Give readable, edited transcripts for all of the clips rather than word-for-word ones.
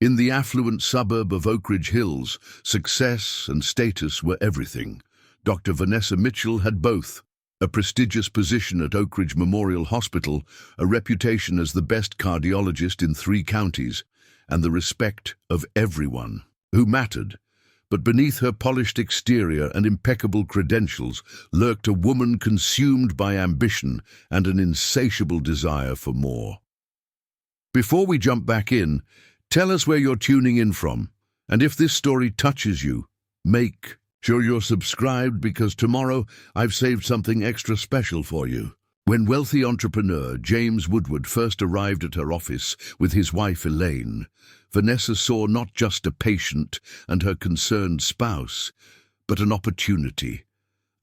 In the affluent suburb of Oak Ridge Hills, success and status were everything. Dr. Vanessa Mitchell had both: a prestigious position at Oak Ridge Memorial Hospital, a reputation as the best cardiologist in 3 counties, and the respect of everyone who mattered. But beneath her polished exterior and impeccable credentials lurked a woman consumed by ambition and an insatiable desire for more. Before we jump back in, tell us where you're tuning in from, and if this story touches you, make sure you're subscribed, because tomorrow I've saved something extra special for you. When wealthy entrepreneur James Woodward first arrived at her office with his wife Elaine, Vanessa saw not just a patient and her concerned spouse, but an opportunity.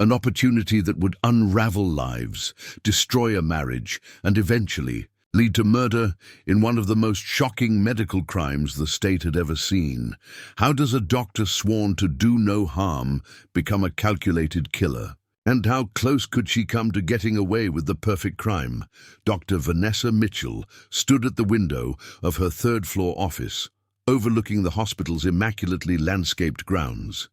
An opportunity that would unravel lives, destroy a marriage, and eventually lead to murder in one of the most shocking medical crimes the state had ever seen. How does a doctor sworn to do no harm become a calculated killer? And how close could she come to getting away with the perfect crime? Dr. Vanessa Mitchell stood at the window of her 3rd-floor office, overlooking the hospital's immaculately landscaped grounds.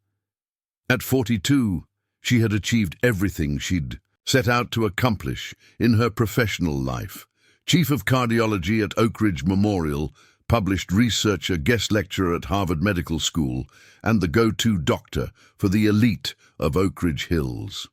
At 42, she had achieved everything she'd set out to accomplish in her professional life. Chief of Cardiology at Oak Ridge Memorial, published researcher, guest lecturer at Harvard Medical School, and the go-to doctor for the elite of Oak Ridge Hills.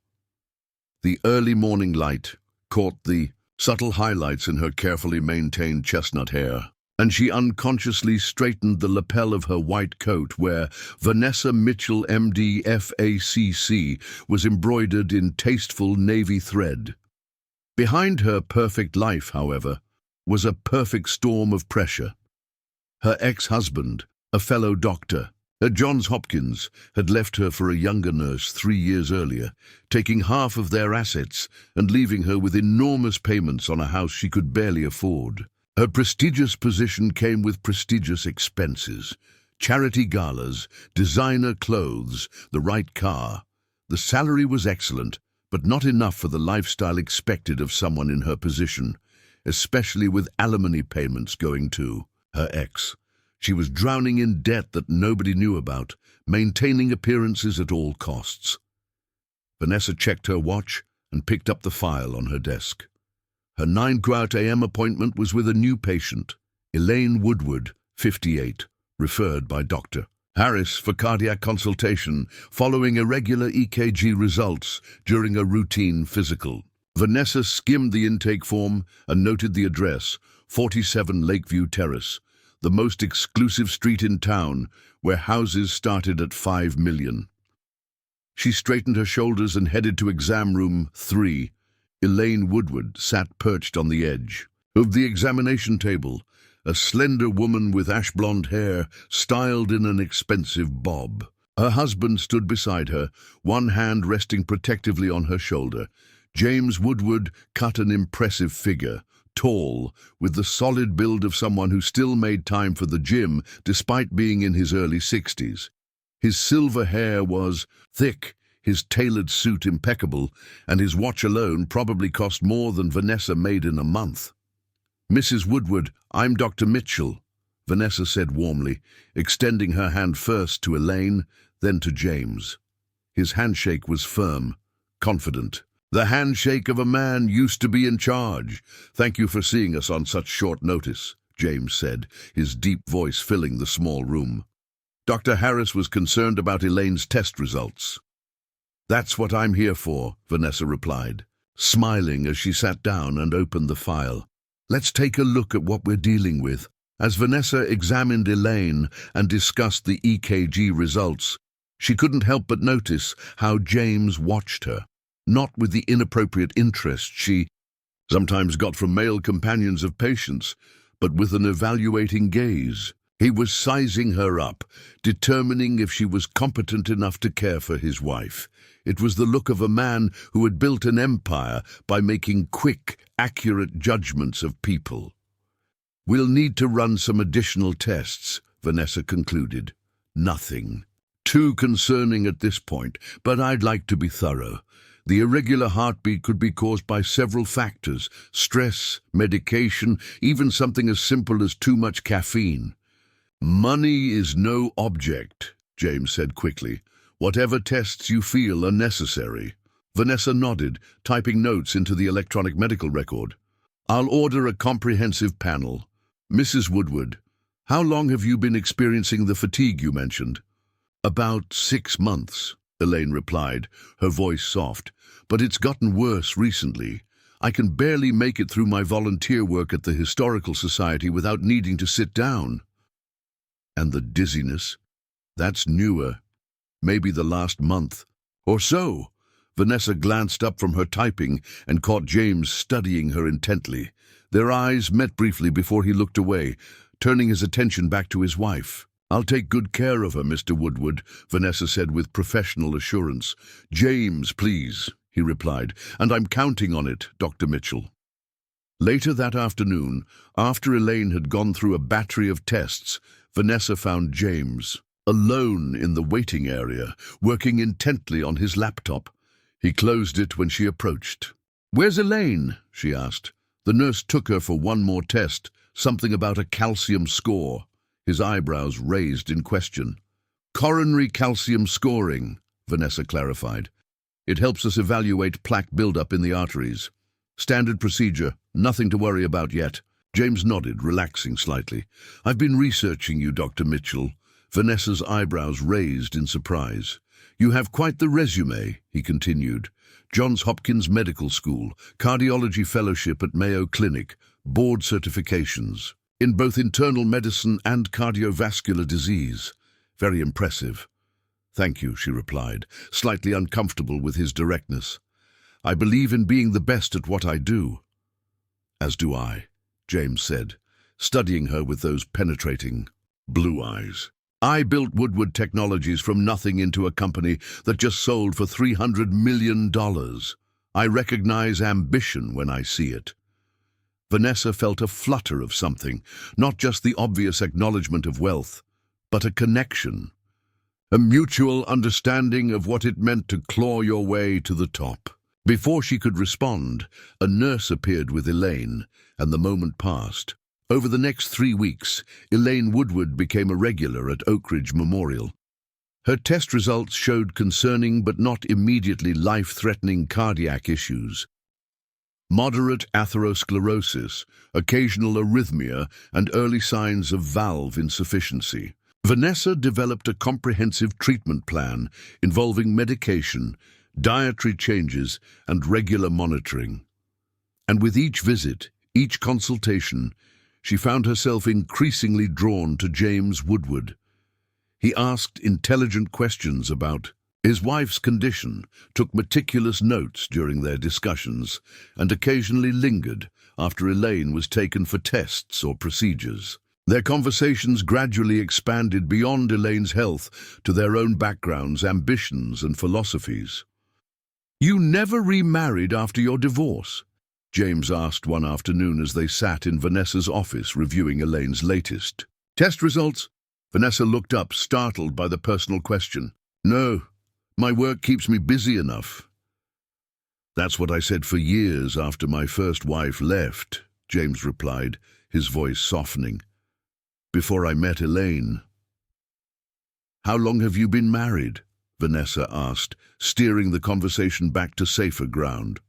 The early morning light caught the subtle highlights in her carefully maintained chestnut hair, and she unconsciously straightened the lapel of her white coat where Vanessa Mitchell MD FACC was embroidered in tasteful navy thread. Behind her perfect life, however, was a perfect storm of pressure. Her ex-husband, a fellow doctor at Johns Hopkins, had left her for a younger nurse 3 years earlier, taking half of their assets and leaving her with enormous payments on a house she could barely afford. Her prestigious position came with prestigious expenses: charity galas, designer clothes, the right car. The salary was excellent, but not enough for the lifestyle expected of someone in her position, especially with alimony payments going to her ex. She was drowning in debt that nobody knew about, maintaining appearances at all costs. Vanessa checked her watch and picked up the file on her desk. Her 9 a.m. appointment was with a new patient, Elaine Woodward, 58, referred by Dr. Harris for cardiac consultation following irregular EKG results during a routine physical. Vanessa skimmed the intake form and noted the address, 47 Lakeview Terrace, the most exclusive street in town, where houses started at $5 million. She straightened her shoulders and headed to exam room 3. Elaine Woodward sat perched on the edge of the examination table, a slender woman with ash-blonde hair styled in an expensive bob. Her husband stood beside her, one hand resting protectively on her shoulder. James Woodward cut an impressive figure, tall, with the solid build of someone who still made time for the gym despite being in his early 60s. His silver hair was thick, his tailored suit impeccable, and his watch alone probably cost more than Vanessa made in a month. "Mrs. Woodward, I'm Dr. Mitchell," Vanessa said warmly, extending her hand first to Elaine, then to James. His handshake was firm, confident. The handshake of a man used to be in charge. "Thank you for seeing us on such short notice," James said, his deep voice filling the small room. Dr. Harris was concerned about Elaine's test results. "That's what I'm here for," Vanessa replied, smiling as she sat down and opened the file. "Let's take a look at what we're dealing with." As Vanessa examined Elaine and discussed the EKG results, she couldn't help but notice how James watched her. Not with the inappropriate interest she sometimes got from male companions of patients, but with an evaluating gaze. He was sizing her up, determining if she was competent enough to care for his wife. It was the look of a man who had built an empire by making quick, accurate judgments of people. "We'll need to run some additional tests," Vanessa concluded. "Nothing too concerning at this point, but I'd like to be thorough. The irregular heartbeat could be caused by several factors: stress, medication, even something as simple as too much caffeine. Money is no object, James said quickly. Whatever tests you feel are necessary. Vanessa nodded, typing notes into the electronic medical record. I'll order a comprehensive panel. Mrs. Woodward, how long have you been experiencing the fatigue you mentioned? About 6 months, Elaine replied, her voice soft. But it's gotten worse recently. I can barely make it through my volunteer work at the Historical Society without needing to sit down. And the dizziness? That's newer. Maybe the last month or so. Vanessa glanced up from her typing and caught James studying her intently. Their eyes met briefly before he looked away, turning his attention back to his wife. I'll take good care of her, Mr. Woodward, Vanessa said with professional assurance. James, please, he replied, and I'm counting on it, Dr. Mitchell. Later that afternoon, after Elaine had gone through a battery of tests, Vanessa found James, alone in the waiting area, working intently on his laptop. He closed it when she approached. Where's Elaine? She asked. The nurse took her for one more test, something about a calcium score. His eyebrows raised in question. Coronary calcium scoring, Vanessa clarified. It helps us evaluate plaque buildup in the arteries. Standard procedure, nothing to worry about yet. James nodded, relaxing slightly. I've been researching you, Dr. Mitchell. Vanessa's eyebrows raised in surprise. You have quite the resume, he continued. Johns Hopkins Medical School, cardiology fellowship at Mayo Clinic, board certifications in both internal medicine and cardiovascular disease. Very impressive. Thank you, she replied, slightly uncomfortable with his directness. I believe in being the best at what I do. As do I, James said, studying her with those penetrating blue eyes. I built Woodward Technologies from nothing into a company that just sold for $300 million. I recognize ambition when I see it. Vanessa felt a flutter of something, not just the obvious acknowledgement of wealth, but a connection, a mutual understanding of what it meant to claw your way to the top. Before she could respond, a nurse appeared with Elaine, and the moment passed. Over the next 3 weeks, Elaine Woodward became a regular at Oak Ridge Memorial. Her test results showed concerning but not immediately life-threatening cardiac issues. Moderate atherosclerosis, occasional arrhythmia, and early signs of valve insufficiency. Vanessa developed a comprehensive treatment plan involving medication, dietary changes, and regular monitoring. And with each visit, each consultation, she found herself increasingly drawn to James Woodward. He asked intelligent questions about his wife's condition, took meticulous notes during their discussions, and occasionally lingered after Elaine was taken for tests or procedures. Their conversations gradually expanded beyond Elaine's health to their own backgrounds, ambitions, and philosophies. You never remarried after your divorce? James asked one afternoon as they sat in Vanessa's office reviewing Elaine's latest test results. Vanessa looked up, startled by the personal question. No, my work keeps me busy enough. That's what I said for years after my first wife left, James replied, his voice softening. Before I met Elaine. How long have you been married? Vanessa asked, steering the conversation back to safer ground.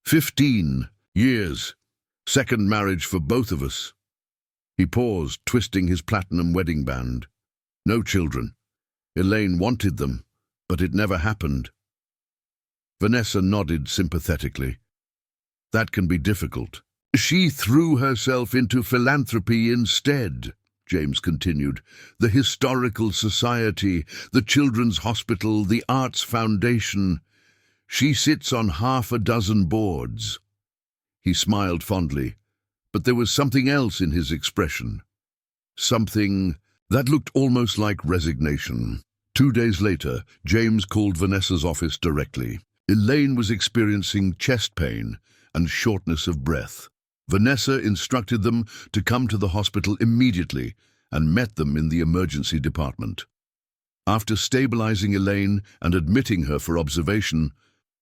15 years. Second marriage for both of us. He paused, twisting his platinum wedding band. No children. Elaine wanted them, but it never happened. Vanessa nodded sympathetically. That can be difficult. She threw herself into philanthropy instead, James continued. The Historical Society, the Children's Hospital, the Arts Foundation. She sits on 6 boards. He smiled fondly, but there was something else in his expression. Something that looked almost like resignation. 2 days later, James called Vanessa's office directly. Elaine was experiencing chest pain and shortness of breath. Vanessa instructed them to come to the hospital immediately and met them in the emergency department. After stabilizing Elaine and admitting her for observation,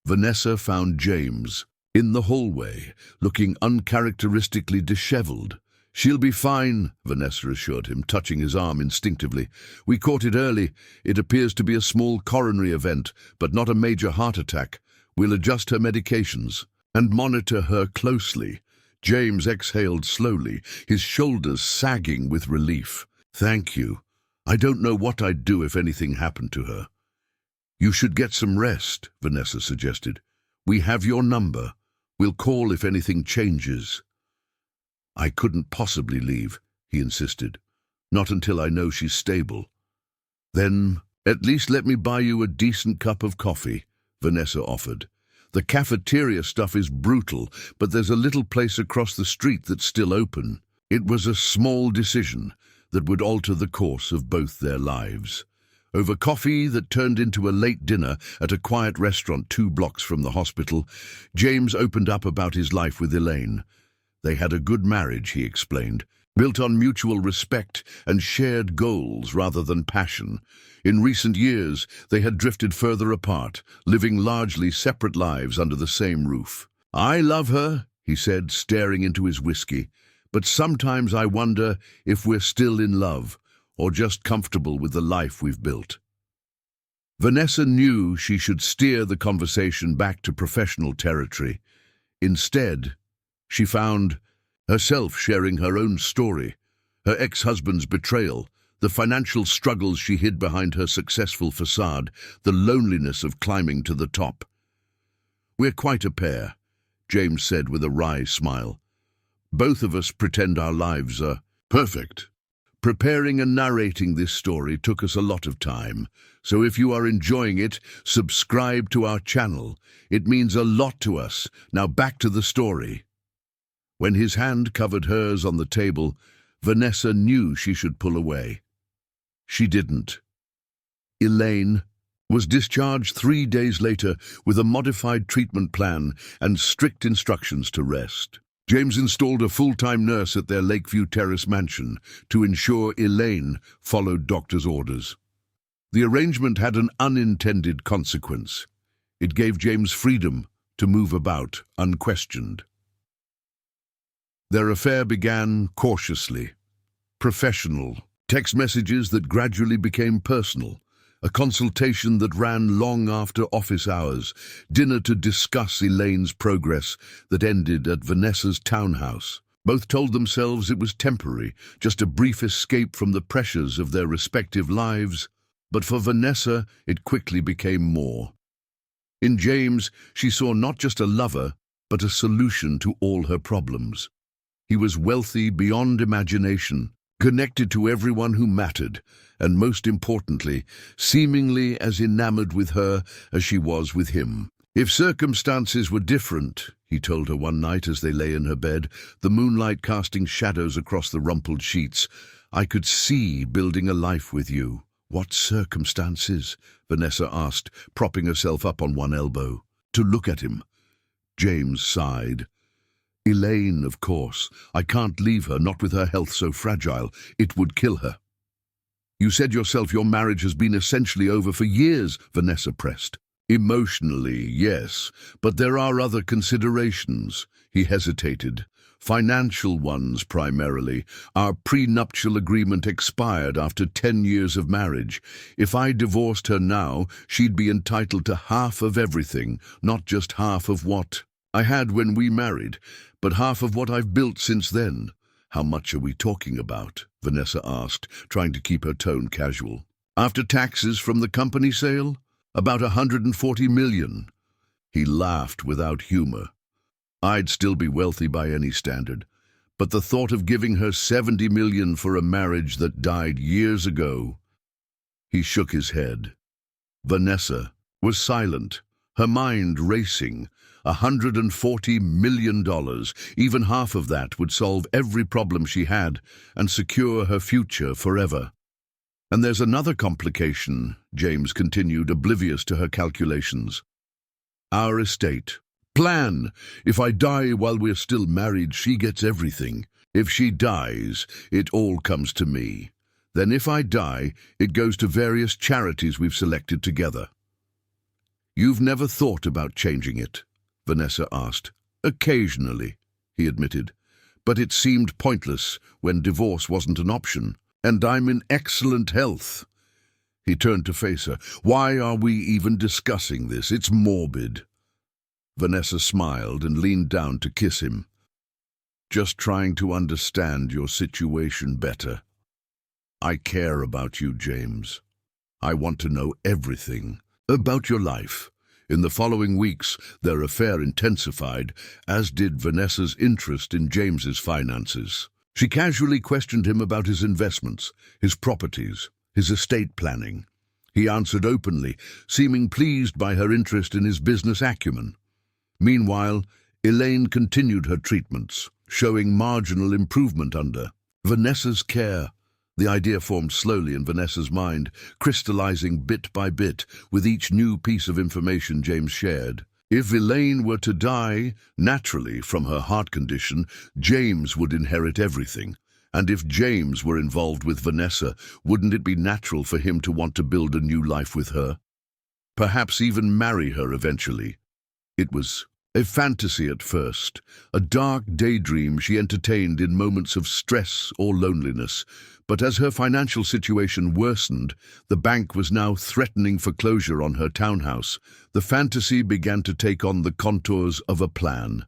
Vanessa found James in the hallway, looking uncharacteristically disheveled, "She'll be fine," Vanessa assured him, touching his arm instinctively. "We caught it early. It appears to be a small coronary event, but not a major heart attack. We'll adjust her medications and monitor her closely." James exhaled slowly, his shoulders sagging with relief. "Thank you. I don't know what I'd do if anything happened to her." "You should get some rest," Vanessa suggested. "We have your number. We'll call if anything changes." "I couldn't possibly leave," he insisted. "Not until I know she's stable." "Then at least let me buy you a decent cup of coffee," Vanessa offered. "The cafeteria stuff is brutal, but there's a little place across the street that's still open." It was a small decision that would alter the course of both their lives. Over coffee that turned into a late dinner at a quiet restaurant 2 blocks from the hospital, James opened up about his life with Elaine. They had a good marriage, he explained, built on mutual respect and shared goals rather than passion. In recent years, they had drifted further apart, living largely separate lives under the same roof. "I love her," he said, staring into his whiskey, "but sometimes I wonder if we're still in love, or just comfortable with the life we've built." Vanessa knew she should steer the conversation back to professional territory. Instead, she found herself sharing her own story, her ex-husband's betrayal, the financial struggles she hid behind her successful facade, the loneliness of climbing to the top. "We're quite a pair," James said with a wry smile. "Both of us pretend our lives are perfect. Preparing and narrating this story took us a lot of time, so if you are enjoying it, subscribe to our channel. It means a lot to us. Now back to the story." When his hand covered hers on the table, Vanessa knew she should pull away. She didn't. Elaine was discharged 3 days later with a modified treatment plan and strict instructions to rest. James installed a full-time nurse at their Lakeview Terrace mansion to ensure Elaine followed doctor's orders. The arrangement had an unintended consequence. It gave James freedom to move about unquestioned. Their affair began cautiously, professional, text messages that gradually became personal, a consultation that ran long after office hours, dinner to discuss Elaine's progress that ended at Vanessa's townhouse. Both told themselves it was temporary, just a brief escape from the pressures of their respective lives, but for Vanessa it quickly became more. In James, she saw not just a lover, but a solution to all her problems. He was wealthy beyond imagination, connected to everyone who mattered, and most importantly, seemingly as enamored with her as she was with him. "If circumstances were different," he told her one night as they lay in her bed, the moonlight casting shadows across the rumpled sheets, "I could see building a life with you." "What circumstances?" Vanessa asked, propping herself up on one elbow. To look at him. James sighed. "Elaine, of course. I can't leave her, not with her health so fragile. It would kill her." "You said yourself your marriage has been essentially over for years," Vanessa pressed. "Emotionally, yes, but there are other considerations." He hesitated. "Financial ones, primarily. Our prenuptial agreement expired after 10 years of marriage. If I divorced her now, she'd be entitled to half of everything, not just half of what I had when we married, but half of what I've built since then." "How much are we talking about?" Vanessa asked, trying to keep her tone casual. "After taxes from the company sale? About 140 million. He laughed without humor. "I'd still be wealthy by any standard, but the thought of giving her 70 million for a marriage that died years ago." He shook his head. Vanessa was silent, her mind racing. $140 million, even half of that would solve every problem she had and secure her future forever. "And there's another complication," James continued, oblivious to her calculations. "Our estate. Plan. If I die while we're still married, she gets everything. If she dies, it all comes to me. Then if I die, it goes to various charities we've selected together." "You've never thought about changing it?" Vanessa asked. "Occasionally," he admitted, But it seemed pointless when divorce wasn't an option. And I'm in excellent health. He turned to face her. Why are we even discussing this? It's morbid. Vanessa smiled and leaned down to kiss him. Just trying to understand your situation better. I care about you, James. I want to know everything about your life. In the following weeks, their affair intensified, as did Vanessa's interest in James's finances. She casually questioned him about his investments, his properties, his estate planning. He answered openly, seeming pleased by her interest in his business acumen. Meanwhile, Elaine continued her treatments, showing marginal improvement under Vanessa's care. The idea formed slowly in Vanessa's mind, crystallizing bit by bit with each new piece of information James shared. If Elaine were to die, naturally, from her heart condition, James would inherit everything. And if James were involved with Vanessa, wouldn't it be natural for him to want to build a new life with her? Perhaps even marry her eventually. It was a fantasy at first, a dark daydream she entertained in moments of stress or loneliness. But as her financial situation worsened, the bank was now threatening foreclosure on her townhouse. The fantasy began to take on the contours of a plan.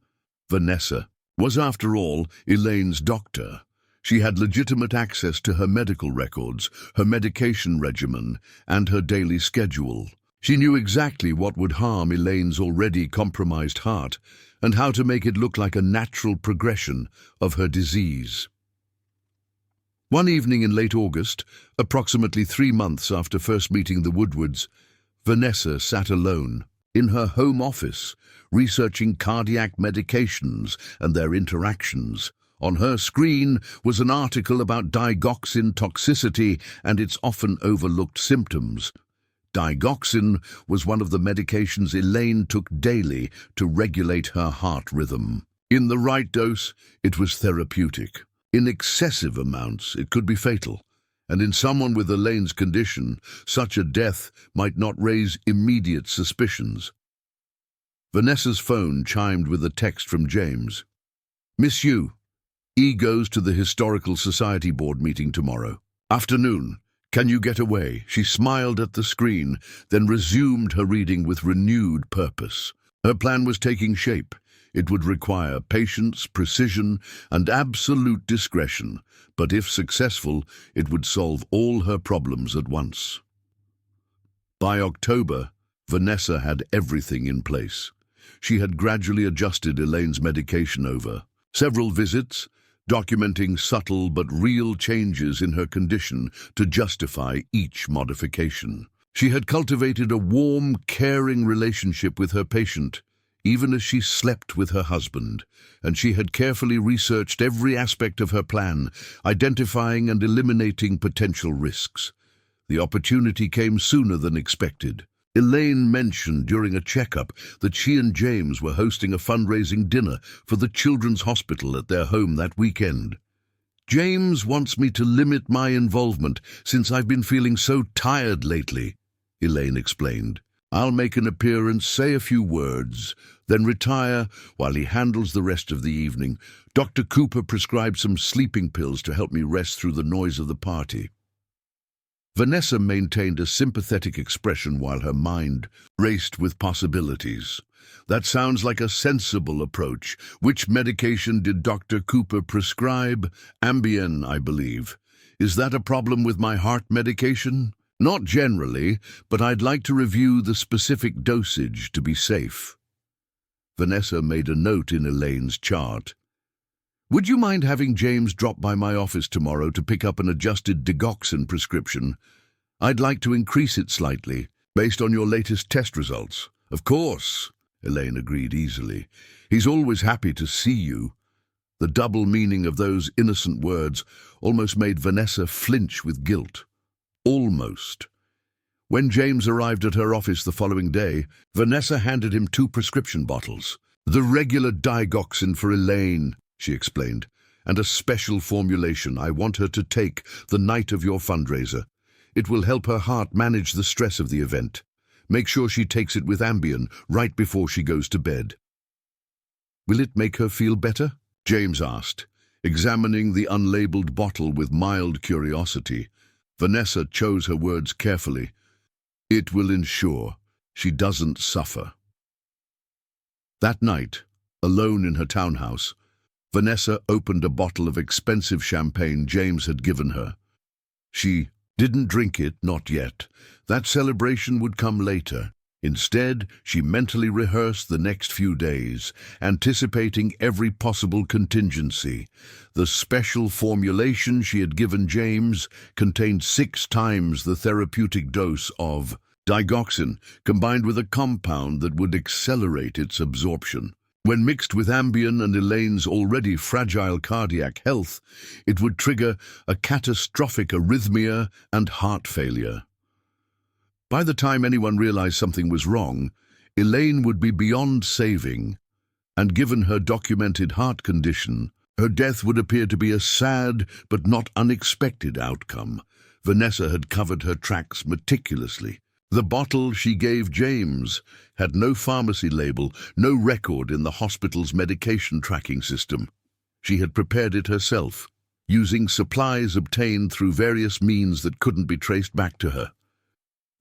Vanessa was, after all, Elaine's doctor. She had legitimate access to her medical records, her medication regimen, and her daily schedule. She knew exactly what would harm Elaine's already compromised heart and how to make it look like a natural progression of her disease. One evening in late August, approximately 3 months after first meeting the Woodwards, Vanessa sat alone in her home office, researching cardiac medications and their interactions. On her screen was an article about digoxin toxicity and its often overlooked symptoms. Digoxin was one of the medications Elaine took daily to regulate her heart rhythm. In the right dose, it was therapeutic. In excessive amounts, it could be fatal. And in someone with Elaine's condition, such a death might not raise immediate suspicions. Vanessa's phone chimed with a text from James. "Miss you. E goes to the Historical Society Board meeting tomorrow. Afternoon. Can you get away?" She smiled at the screen, then resumed her reading with renewed purpose. Her plan was taking shape. It would require patience, precision, and absolute discretion, but if successful, it would solve all her problems at once. By October, Vanessa had everything in place. She had gradually adjusted Elaine's medication over several visits, documenting subtle but real changes in her condition to justify each modification. She had cultivated a warm, caring relationship with her patient, even as she slept with her husband, and she had carefully researched every aspect of her plan, identifying and eliminating potential risks. The opportunity came sooner than expected. Elaine mentioned during a checkup that she and James were hosting a fundraising dinner for the Children's Hospital at their home that weekend. "James wants me to limit my involvement since I've been feeling so tired lately," Elaine explained. "I'll make an appearance, say a few words, then retire while he handles the rest of the evening. Dr. Cooper prescribed some sleeping pills to help me rest through the noise of the party." Vanessa maintained a sympathetic expression while her mind raced with possibilities. "That sounds like a sensible approach. Which medication did Dr. Cooper prescribe?" "Ambien, I believe. Is that a problem with my heart medication?" "Not generally, but I'd like to review the specific dosage to be safe." Vanessa made a note in Elaine's chart. "Would you mind having James drop by my office tomorrow to pick up an adjusted digoxin prescription? I'd like to increase it slightly, based on your latest test results." "Of course," Elaine agreed easily. "He's always happy to see you." The double meaning of those innocent words almost made Vanessa flinch with guilt. Almost. When James arrived at her office the following day, Vanessa handed him 2 prescription bottles. "The regular digoxin for Elaine," she explained, "and a special formulation I want her to take the night of your fundraiser. It will help her heart manage the stress of the event. Make sure she takes it with Ambien right before she goes to bed." "Will it make her feel better?" James asked. Examining the unlabeled bottle with mild curiosity, Vanessa chose her words carefully. It will ensure she doesn't suffer. That night, alone in her townhouse, Vanessa opened a bottle of expensive champagne James had given her. She didn't drink it, not yet. That celebration would come later. Instead, she mentally rehearsed the next few days, anticipating every possible contingency. The special formulation she had given James contained 6 times the therapeutic dose of digoxin, combined with a compound that would accelerate its absorption. When mixed with Ambien and Elaine's already fragile cardiac health, it would trigger a catastrophic arrhythmia and heart failure. By the time anyone realized something was wrong, Elaine would be beyond saving, and given her documented heart condition, her death would appear to be a sad but not unexpected outcome. Vanessa had covered her tracks meticulously. The bottle she gave James had no pharmacy label, no record in the hospital's medication tracking system. She had prepared it herself, using supplies obtained through various means that couldn't be traced back to her.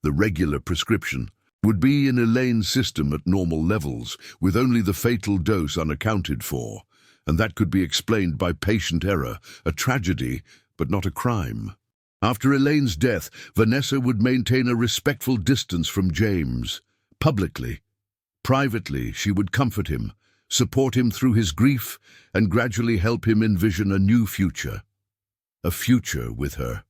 The regular prescription would be in Elaine's system at normal levels, with only the fatal dose unaccounted for, and that could be explained by patient error, a tragedy, but not a crime. After Elaine's death, Vanessa would maintain a respectful distance from James. Publicly, privately, she would comfort him, support him through his grief, and gradually help him envision a new future. A future with her.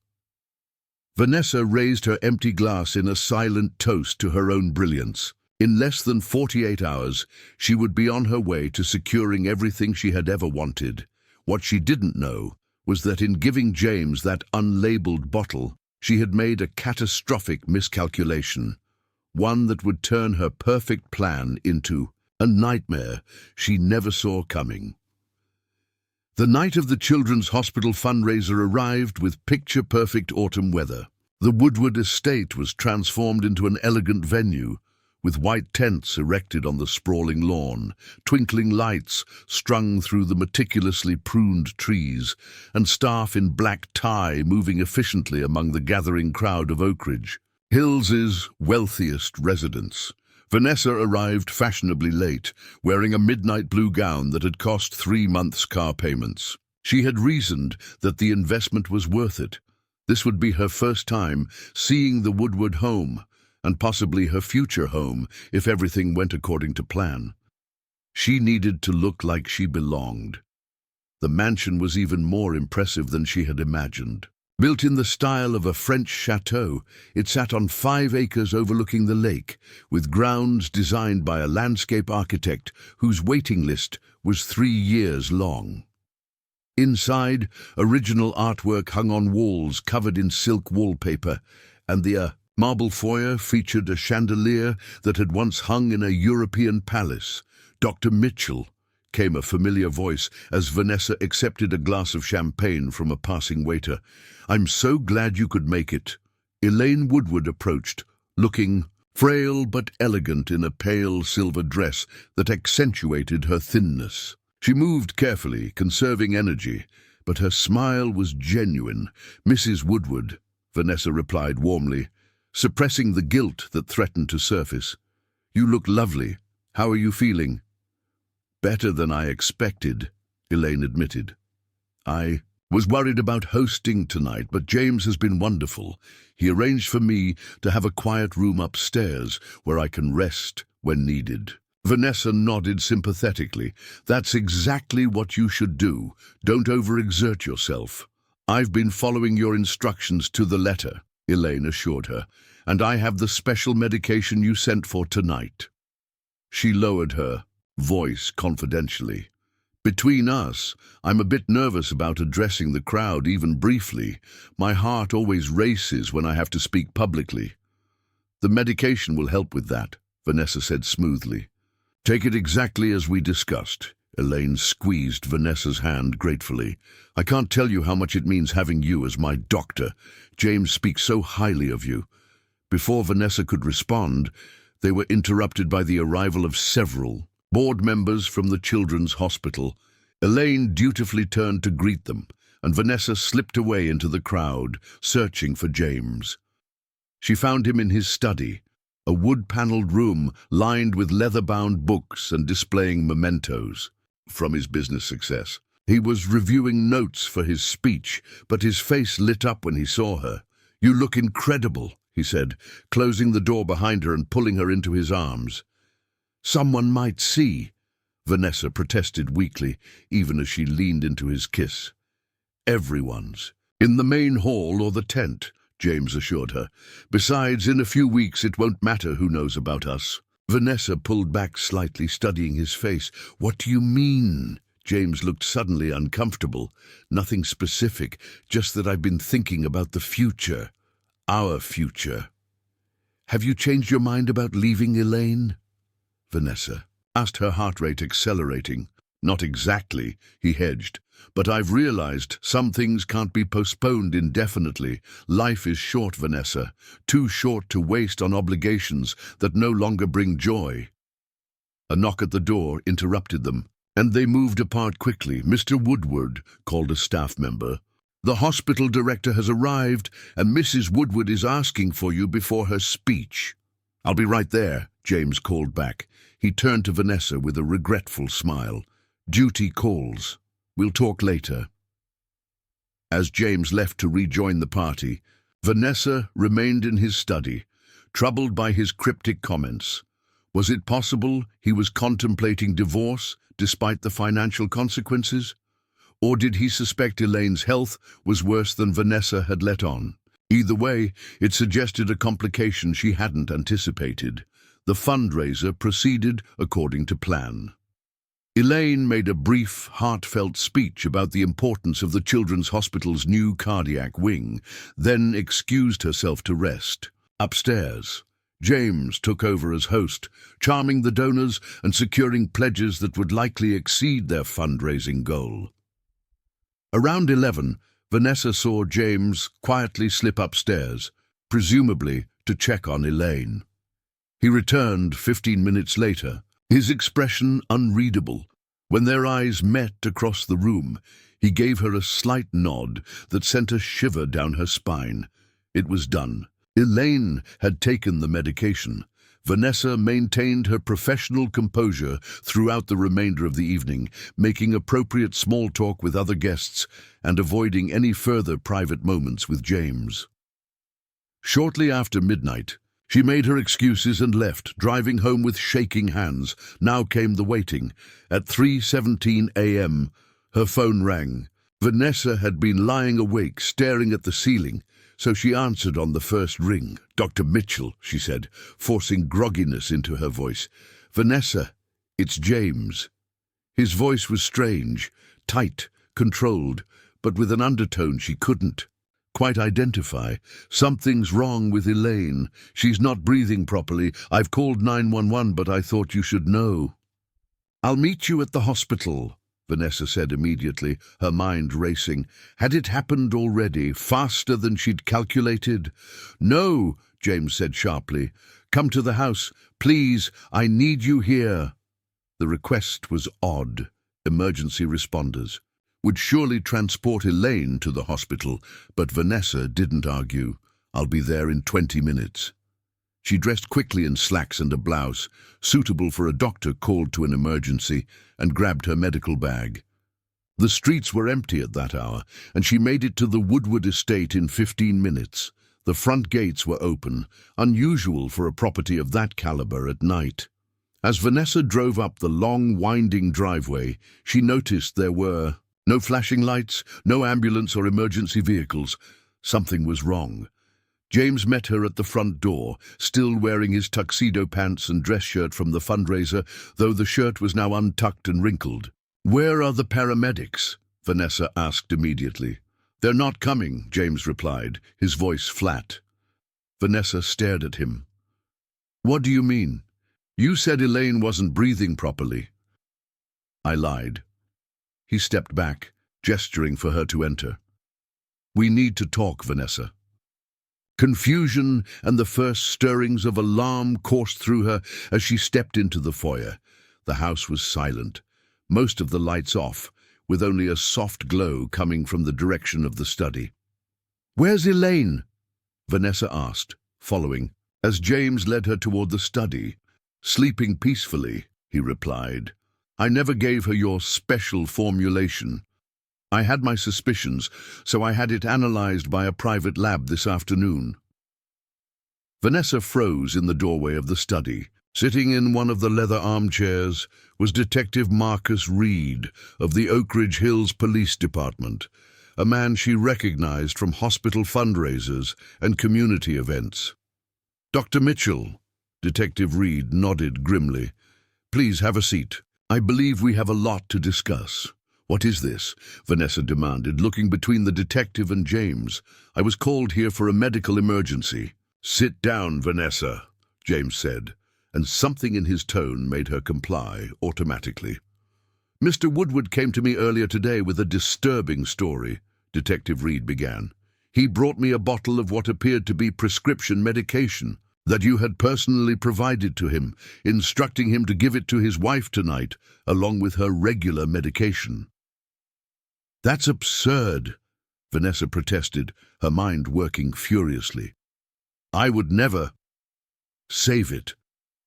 Vanessa raised her empty glass in a silent toast to her own brilliance. In less than 48 hours, she would be on her way to securing everything she had ever wanted. What she didn't know was that in giving James that unlabeled bottle, she had made a catastrophic miscalculation, one that would turn her perfect plan into a nightmare she never saw coming. The night of the Children's Hospital fundraiser arrived with picture-perfect autumn weather. The Woodward estate was transformed into an elegant venue, with white tents erected on the sprawling lawn, twinkling lights strung through the meticulously pruned trees, and staff in black tie moving efficiently among the gathering crowd of Oakridge, Hills's wealthiest residents. Vanessa arrived fashionably late, wearing a midnight blue gown that had cost 3 months' car payments. She had reasoned that the investment was worth it. This would be her first time seeing the Woodward home, and possibly her future home if everything went according to plan. She needed to look like she belonged. The mansion was even more impressive than she had imagined. Built in the style of a French chateau, it sat on 5 acres overlooking the lake, with grounds designed by a landscape architect whose waiting list was 3 years long. Inside, original artwork hung on walls covered in silk wallpaper, and the marble foyer featured a chandelier that had once hung in a European palace. Dr. Mitchell, came a familiar voice as Vanessa accepted a glass of champagne from a passing waiter. "I'm so glad you could make it." Elaine Woodward approached, looking frail but elegant in a pale silver dress that accentuated her thinness. She moved carefully, conserving energy, but her smile was genuine. "Mrs. Woodward," Vanessa replied warmly, suppressing the guilt that threatened to surface. "You look lovely. How are you feeling?" "Better than I expected," Elaine admitted. "I was worried about hosting tonight, but James has been wonderful. He arranged for me to have a quiet room upstairs where I can rest when needed." Vanessa nodded sympathetically. "That's exactly what you should do. Don't overexert yourself." "I've been following your instructions to the letter," Elaine assured her, "and I have the special medication you sent for tonight." She lowered her voice confidentially. "Between us, I'm a bit nervous about addressing the crowd, even briefly. My heart always races when I have to speak publicly." "The medication will help with that," Vanessa said smoothly. "Take it exactly as we discussed." Elaine squeezed Vanessa's hand gratefully. "I can't tell you how much it means having you as my doctor. James speaks so highly of you." Before Vanessa could respond, they were interrupted by the arrival of several board members from the Children's Hospital, Elaine dutifully turned to greet them, and Vanessa slipped away into the crowd, searching for James. She found him in his study, a wood-paneled room lined with leather-bound books and displaying mementos from his business success. He was reviewing notes for his speech, but his face lit up when he saw her. "You look incredible," he said, closing the door behind her and pulling her into his arms. "Someone might see," Vanessa protested weakly, even as she leaned into his kiss. "Everyone's. In the main hall or the tent," James assured her. "Besides, in a few weeks it won't matter who knows about us." Vanessa pulled back slightly, studying his face. "What do you mean?" James looked suddenly uncomfortable. "Nothing specific, just that I've been thinking about the future. Our future." "Have you changed your mind about leaving Elaine?" Vanessa asked, her heart rate accelerating. "Not exactly," he hedged. "But I've realized some things can't be postponed indefinitely. Life is short, Vanessa. Too short to waste on obligations that no longer bring joy." A knock at the door interrupted them, and they moved apart quickly. "Mr. Woodward," called a staff member. "The hospital director has arrived, and Mrs. Woodward is asking for you before her speech." "I'll be right there," James called back. He turned to Vanessa with a regretful smile. "Duty calls. We'll talk later." As James left to rejoin the party, Vanessa remained in his study, troubled by his cryptic comments. Was it possible he was contemplating divorce despite the financial consequences? Or did he suspect Elaine's health was worse than Vanessa had let on? Either way, it suggested a complication she hadn't anticipated. The fundraiser proceeded according to plan. Elaine made a brief, heartfelt speech about the importance of the Children's Hospital's new cardiac wing, then excused herself to rest. Upstairs, James took over as host, charming the donors and securing pledges that would likely exceed their fundraising goal. Around 11, Vanessa saw James quietly slip upstairs, presumably to check on Elaine. He returned 15 minutes later, his expression unreadable. When their eyes met across the room, he gave her a slight nod that sent a shiver down her spine. It was done. Elaine had taken the medication. Vanessa maintained her professional composure throughout the remainder of the evening, making appropriate small talk with other guests and avoiding any further private moments with James. Shortly after midnight, she made her excuses and left, driving home with shaking hands. Now came the waiting. At 3:17 a.m., her phone rang. Vanessa had been lying awake, staring at the ceiling, so she answered on the first ring. "Dr. Mitchell," she said, forcing grogginess into her voice. "Vanessa, it's James." His voice was strange, tight, controlled, but with an undertone she couldn't quite identify. "Something's wrong with Elaine. She's not breathing properly. I've called 911, but I thought you should know." "I'll meet you at the hospital," Vanessa said immediately, her mind racing. Had it happened already, faster than she'd calculated? "No," James said sharply. "Come to the house. Please, I need you here." The request was odd. Emergency responders would surely transport Elaine to the hospital, but Vanessa didn't argue. "I'll be there in 20 minutes. She dressed quickly in slacks and a blouse, suitable for a doctor called to an emergency, and grabbed her medical bag. The streets were empty at that hour, and she made it to the Woodward estate in 15 minutes. The front gates were open, unusual for a property of that caliber at night. As Vanessa drove up the long, winding driveway, she noticed there were no flashing lights, no ambulance or emergency vehicles. Something was wrong. James met her at the front door, still wearing his tuxedo pants and dress shirt from the fundraiser, though the shirt was now untucked and wrinkled. "Where are the paramedics?" Vanessa asked immediately. "They're not coming," James replied, his voice flat. Vanessa stared at him. "What do you mean? You said Elaine wasn't breathing properly." "I lied." He stepped back, gesturing for her to enter. "We need to talk, Vanessa." Confusion and the first stirrings of alarm coursed through her as she stepped into the foyer. The house was silent, most of the lights off, with only a soft glow coming from the direction of the study. "Where's Elaine?" Vanessa asked, following, as James led her toward the study. "Sleeping peacefully," he replied. "I never gave her your special formulation. I had my suspicions, so I had it analyzed by a private lab this afternoon." Vanessa froze in the doorway of the study. Sitting in one of the leather armchairs was Detective Marcus Reed of the Oak Ridge Hills Police Department, a man she recognized from hospital fundraisers and community events. "Dr. Mitchell," Detective Reed nodded grimly. "Please have a seat. I believe we have a lot to discuss." "What is this?" Vanessa demanded, looking between the detective and James. "I was called here for a medical emergency." "Sit down, Vanessa," James said, and something in his tone made her comply automatically. "Mr. Woodward came to me earlier today with a disturbing story," Detective Reed began. "He brought me a bottle of what appeared to be prescription medication that you had personally provided to him, instructing him to give it to his wife tonight, along with her regular medication." "That's absurd," Vanessa protested, her mind working furiously. "I would never—" "Save it,"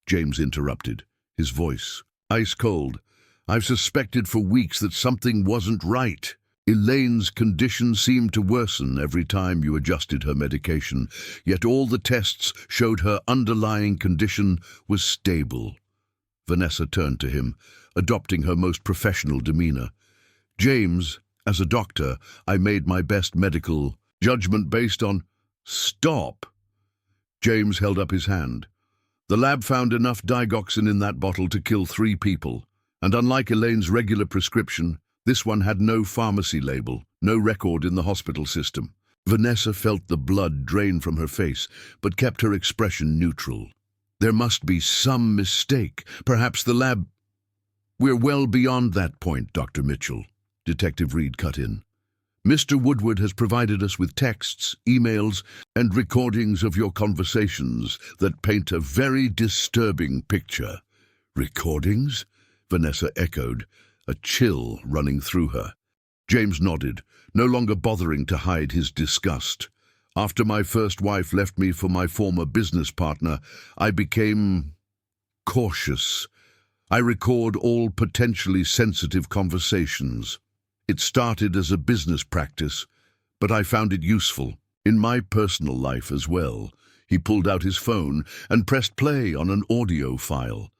James interrupted, his voice ice cold. "I've suspected for weeks that something wasn't right. Elaine's condition seemed to worsen every time you adjusted her medication, yet all the tests showed her underlying condition was stable." Vanessa turned to him, adopting her most professional demeanor. "James, as a doctor, I made my best medical judgment based on—" "Stop!" James held up his hand. "The lab found enough digoxin in that bottle to kill 3 people, and unlike Elaine's regular prescription, this one had no pharmacy label, no record in the hospital system." Vanessa felt the blood drain from her face, but kept her expression neutral. "There must be some mistake. Perhaps the lab—" "We're well beyond that point, Dr. Mitchell," Detective Reed cut in. "Mr. Woodward has provided us with texts, emails, and recordings of your conversations that paint a very disturbing picture." "Recordings?" Vanessa echoed, a chill running through her. James nodded, no longer bothering to hide his disgust. "After my first wife left me for my former business partner, I became cautious. I record all potentially sensitive conversations. It started as a business practice, but I found it useful in my personal life as well." He pulled out his phone and pressed play on an audio file.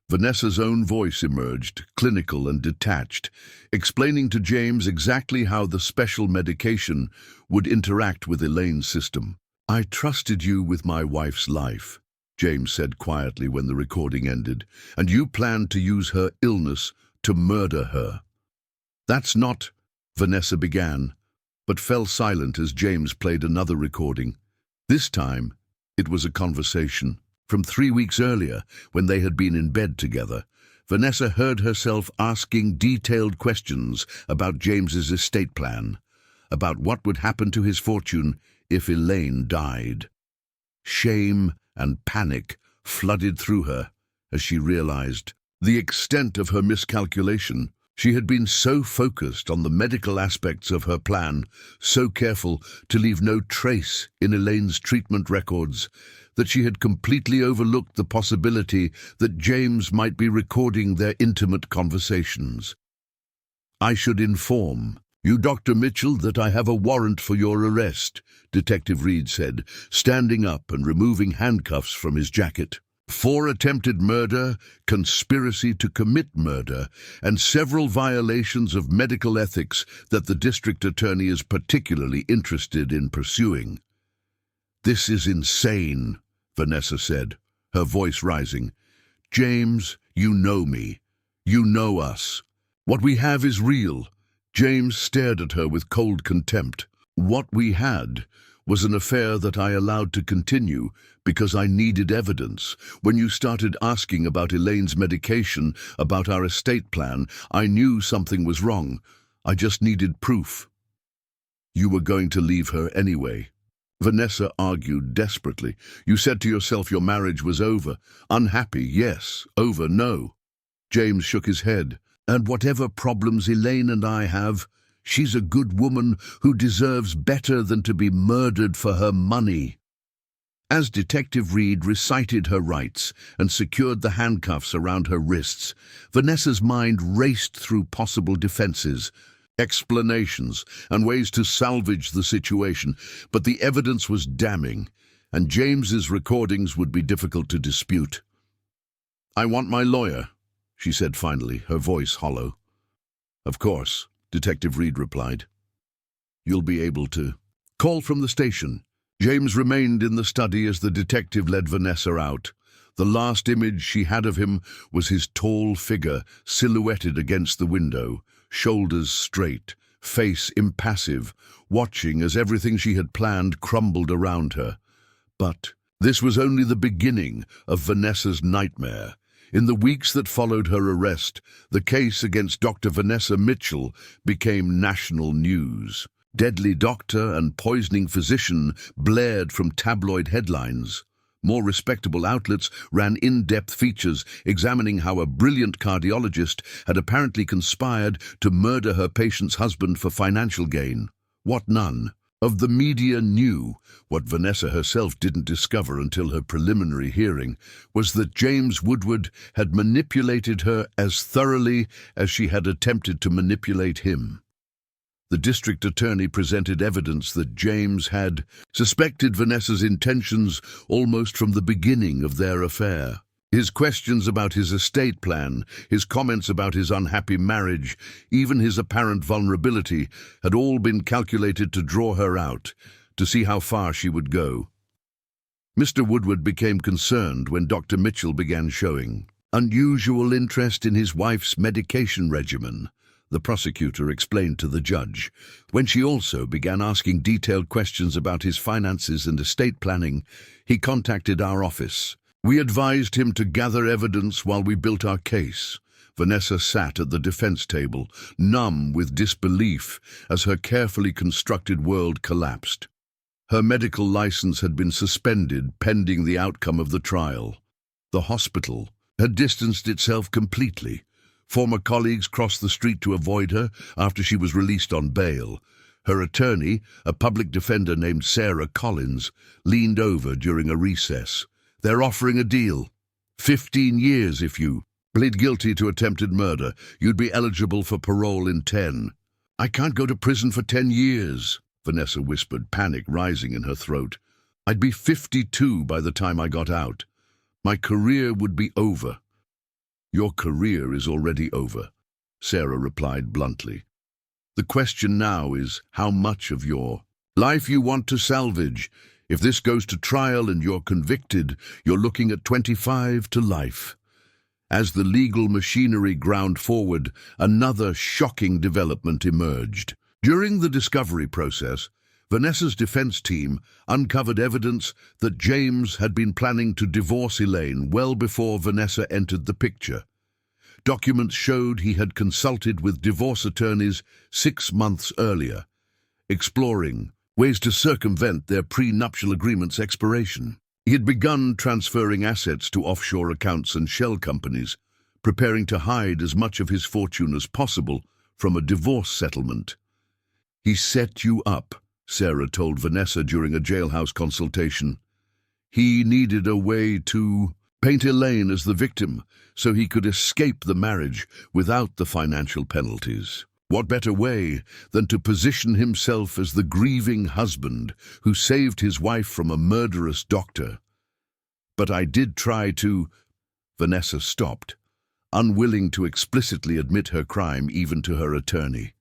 Vanessa's own voice emerged, clinical and detached, explaining to James exactly how the special medication would interact with Elaine's system. "I trusted you with my wife's life," James said quietly when the recording ended, "and you planned to use her illness to murder her." "That's not—" Vanessa began, but fell silent as James played another recording. This time, it was a conversation. From 3 weeks earlier, when they had been in bed together, Vanessa heard herself asking detailed questions about James's estate plan, about what would happen to his fortune if Elaine died. Shame and panic flooded through her as she realized the extent of her miscalculation. She had been so focused on the medical aspects of her plan, so careful to leave no trace in Elaine's treatment records, that she had completely overlooked the possibility that James might be recording their intimate conversations. "I should inform you, Dr. Mitchell, that I have a warrant for your arrest," Detective Reed said, standing up and removing handcuffs from his jacket. "For attempted murder, conspiracy to commit murder, and several violations of medical ethics that the district attorney is particularly interested in pursuing." "This is insane," Vanessa said, her voice rising. "James, you know me. You know us. What we have is real." James stared at her with cold contempt. "What we had was an affair that I allowed to continue because I needed evidence. When you started asking about Elaine's medication, about our estate plan, I knew something was wrong. I just needed proof." "You were going to leave her anyway," Vanessa argued desperately. "You said to yourself your marriage was over. Unhappy, yes. Over, no." James shook his head. And whatever problems Elaine and I have, she's a good woman who deserves better than to be murdered for her money." As Detective Reed recited her rights and secured the handcuffs around her wrists, Vanessa's mind raced through possible defenses, explanations, and ways to salvage the situation, but the evidence was damning, and James's recordings would be difficult to dispute. "I want my lawyer," she said finally, her voice hollow. "Of course," Detective Reed replied. "You'll be able to." Call from the station. James remained in the study as the detective led Vanessa out. The last image she had of him was his tall figure silhouetted against the window, shoulders straight, face impassive, watching as everything she had planned crumbled around her. But this was only the beginning of Vanessa's nightmare. In the weeks that followed her arrest, the case against Dr. Vanessa Mitchell became national news. "Deadly doctor and poisoning physician" blared from tabloid headlines. More respectable outlets ran in-depth features examining how a brilliant cardiologist had apparently conspired to murder her patient's husband for financial gain. What none of the media knew, what Vanessa herself didn't discover until her preliminary hearing, was that James Woodward had manipulated her as thoroughly as she had attempted to manipulate him. The district attorney presented evidence that James had suspected Vanessa's intentions almost from the beginning of their affair. His questions about his estate plan, his comments about his unhappy marriage, even his apparent vulnerability, had all been calculated to draw her out, to see how far she would go. Mr. Woodward became concerned when Dr. Mitchell began showing unusual interest in his wife's medication regimen, the prosecutor explained to the judge. When she also began asking detailed questions about his finances and estate planning, he contacted our office. "We advised him to gather evidence while we built our case." Vanessa sat at the defense table, numb with disbelief as her carefully constructed world collapsed. Her medical license had been suspended pending the outcome of the trial. The hospital had distanced itself completely. Former colleagues crossed the street to avoid her after she was released on bail. Her attorney, a public defender named Sarah Collins, leaned over during a recess. "They're offering a deal. 15 years if you plead guilty to attempted murder. You'd be eligible for parole in 10. "I can't go to prison for 10 years, Vanessa whispered, panic rising in her throat. "I'd be 52 by the time I got out. My career would be over." "Your career is already over," Sarah replied bluntly. "The question now is how much of your life you want to salvage. If this goes to trial and you're convicted, you're looking at 25 to life." As the legal machinery ground forward, another shocking development emerged. During the discovery process, Vanessa's defense team uncovered evidence that James had been planning to divorce Elaine well before Vanessa entered the picture. Documents showed he had consulted with divorce attorneys 6 months earlier, exploring ways to circumvent their prenuptial agreement's expiration. He had begun transferring assets to offshore accounts and shell companies, preparing to hide as much of his fortune as possible from a divorce settlement. "He set you up," Sarah told Vanessa during a jailhouse consultation. "He needed a way to paint Elaine as the victim so he could escape the marriage without the financial penalties. What better way than to position himself as the grieving husband who saved his wife from a murderous doctor? But I did try to—" Vanessa stopped, unwilling to explicitly admit her crime even to her attorney.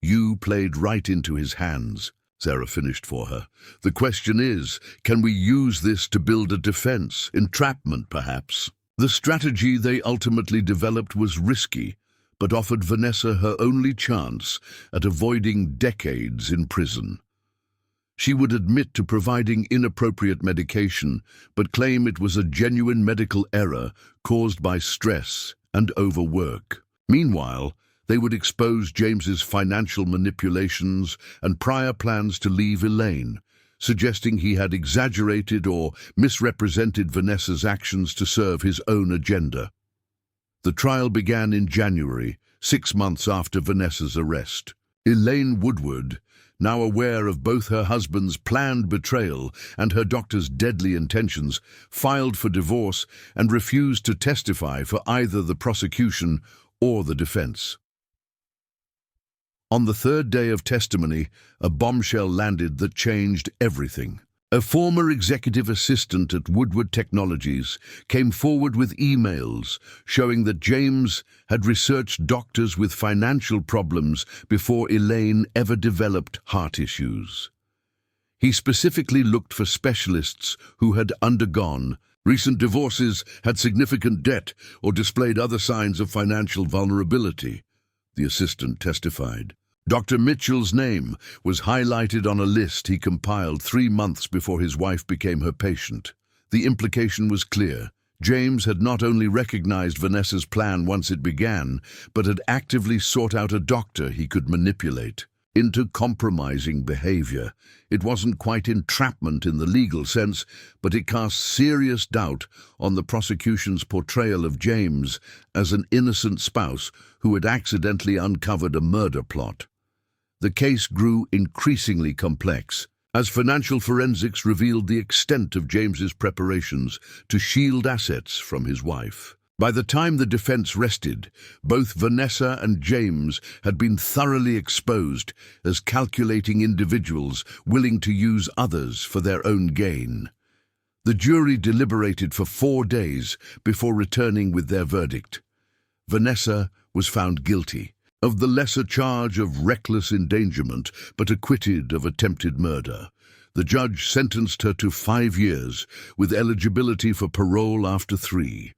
"You played right into his hands," Sarah finished for her. "The question is, can we use this to build a defense? Entrapment, perhaps?" The strategy they ultimately developed was risky, but offered Vanessa her only chance at avoiding decades in prison. She would admit to providing inappropriate medication, but claim it was a genuine medical error caused by stress and overwork. Meanwhile, they would expose James's financial manipulations and prior plans to leave Elaine, suggesting he had exaggerated or misrepresented Vanessa's actions to serve his own agenda. The trial began in January, 6 months after Vanessa's arrest. Elaine Woodward, now aware of both her husband's planned betrayal and her doctor's deadly intentions, filed for divorce and refused to testify for either the prosecution or the defense. On the third day of testimony, a bombshell landed that changed everything. A former executive assistant at Woodward Technologies came forward with emails showing that James had researched doctors with financial problems before Elaine ever developed heart issues. He specifically looked for specialists who had undergone recent divorces, had significant debt, or displayed other signs of financial vulnerability, the assistant testified. Dr. Mitchell's name was highlighted on a list he compiled 3 months before his wife became her patient. The implication was clear. James had not only recognized Vanessa's plan once it began, but had actively sought out a doctor he could manipulate into compromising behavior. It wasn't quite entrapment in the legal sense, but it cast serious doubt on the prosecution's portrayal of James as an innocent spouse who had accidentally uncovered a murder plot. The case grew increasingly complex as financial forensics revealed the extent of James's preparations to shield assets from his wife. By the time the defense rested, both Vanessa and James had been thoroughly exposed as calculating individuals willing to use others for their own gain. The jury deliberated for 4 days before returning with their verdict. Vanessa was found guilty of the lesser charge of reckless endangerment, but acquitted of attempted murder. The judge sentenced her to 5 years, with eligibility for parole after 3.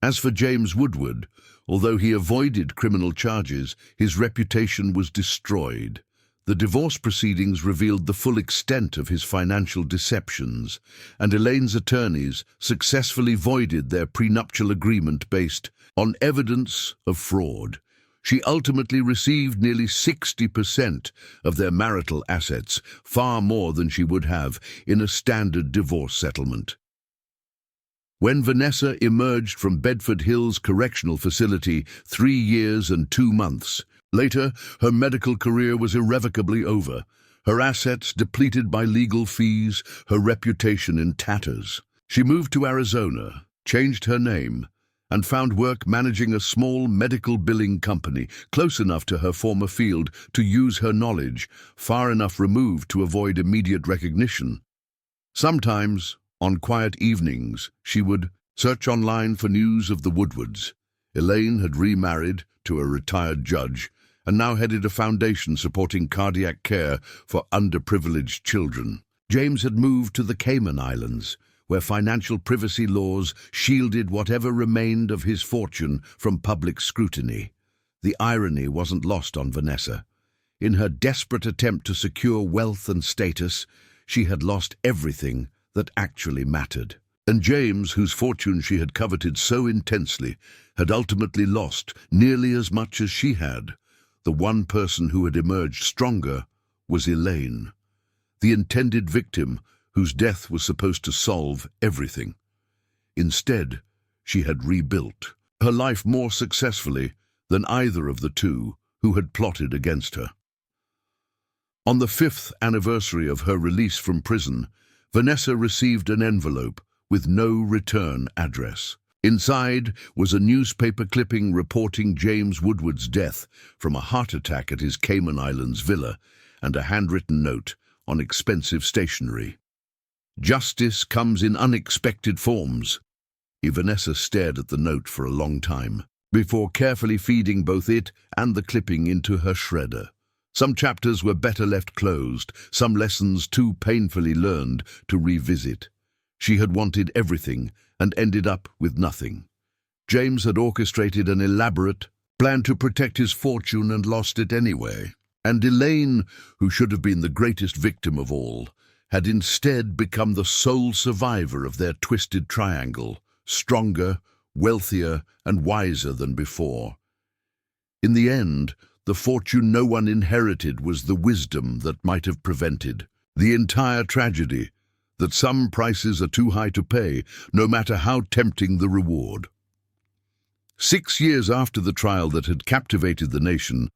As for James Woodward, although he avoided criminal charges, his reputation was destroyed. The divorce proceedings revealed the full extent of his financial deceptions, and Elaine's attorneys successfully voided their prenuptial agreement based on evidence of fraud. She ultimately received nearly 60% of their marital assets, far more than she would have in a standard divorce settlement. When Vanessa emerged from Bedford Hills Correctional Facility 3 years and 2 months later, her medical career was irrevocably over, her assets depleted by legal fees, her reputation in tatters. She moved to Arizona, changed her name, and found work managing a small medical billing company, close enough to her former field to use her knowledge, far enough removed to avoid immediate recognition. Sometimes, on quiet evenings, she would search online for news of the Woodwards. Elaine had remarried to a retired judge and now headed a foundation supporting cardiac care for underprivileged children. James had moved to the Cayman Islands, where financial privacy laws shielded whatever remained of his fortune from public scrutiny. The irony wasn't lost on Vanessa. In her desperate attempt to secure wealth and status, she had lost everything that actually mattered. And James, whose fortune she had coveted so intensely, had ultimately lost nearly as much as she had. The one person who had emerged stronger was Elaine, the intended victim whose death was supposed to solve everything. Instead, she had rebuilt her life more successfully than either of the two who had plotted against her. On the 5th anniversary of her release from prison, Vanessa received an envelope with no return address. Inside was a newspaper clipping reporting James Woodward's death from a heart attack at his Cayman Islands villa and a handwritten note on expensive stationery. "Justice comes in unexpected forms." Vanessa stared at the note for a long time, before carefully feeding both it and the clipping into her shredder. Some chapters were better left closed, some lessons too painfully learned to revisit. She had wanted everything and ended up with nothing. James had orchestrated an elaborate plan to protect his fortune and lost it anyway. And Elaine, who should have been the greatest victim of all, had instead become the sole survivor of their twisted triangle, stronger, wealthier, and wiser than before. In the end, the fortune no one inherited was the wisdom that might have prevented the entire tragedy, that some prices are too high to pay, no matter how tempting the reward. 6 years after the trial that had captivated the nation,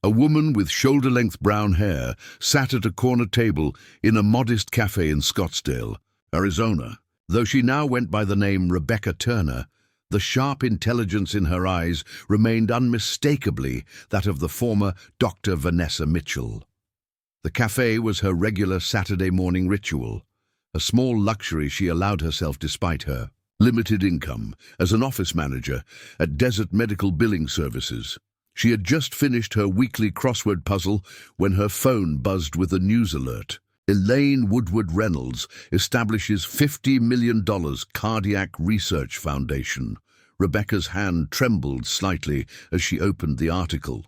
a woman with shoulder-length brown hair sat at a corner table in a modest cafe in Scottsdale, Arizona. Though she now went by the name Rebecca Turner, the sharp intelligence in her eyes remained unmistakably that of the former Dr. Vanessa Mitchell. The cafe was her regular Saturday morning ritual, a small luxury she allowed herself despite her limited income as an office manager at Desert Medical Billing Services. She had just finished her weekly crossword puzzle when her phone buzzed with a news alert. Elaine Woodward Reynolds establishes $50 million Cardiac Research Foundation. Rebecca's hand trembled slightly as she opened the article.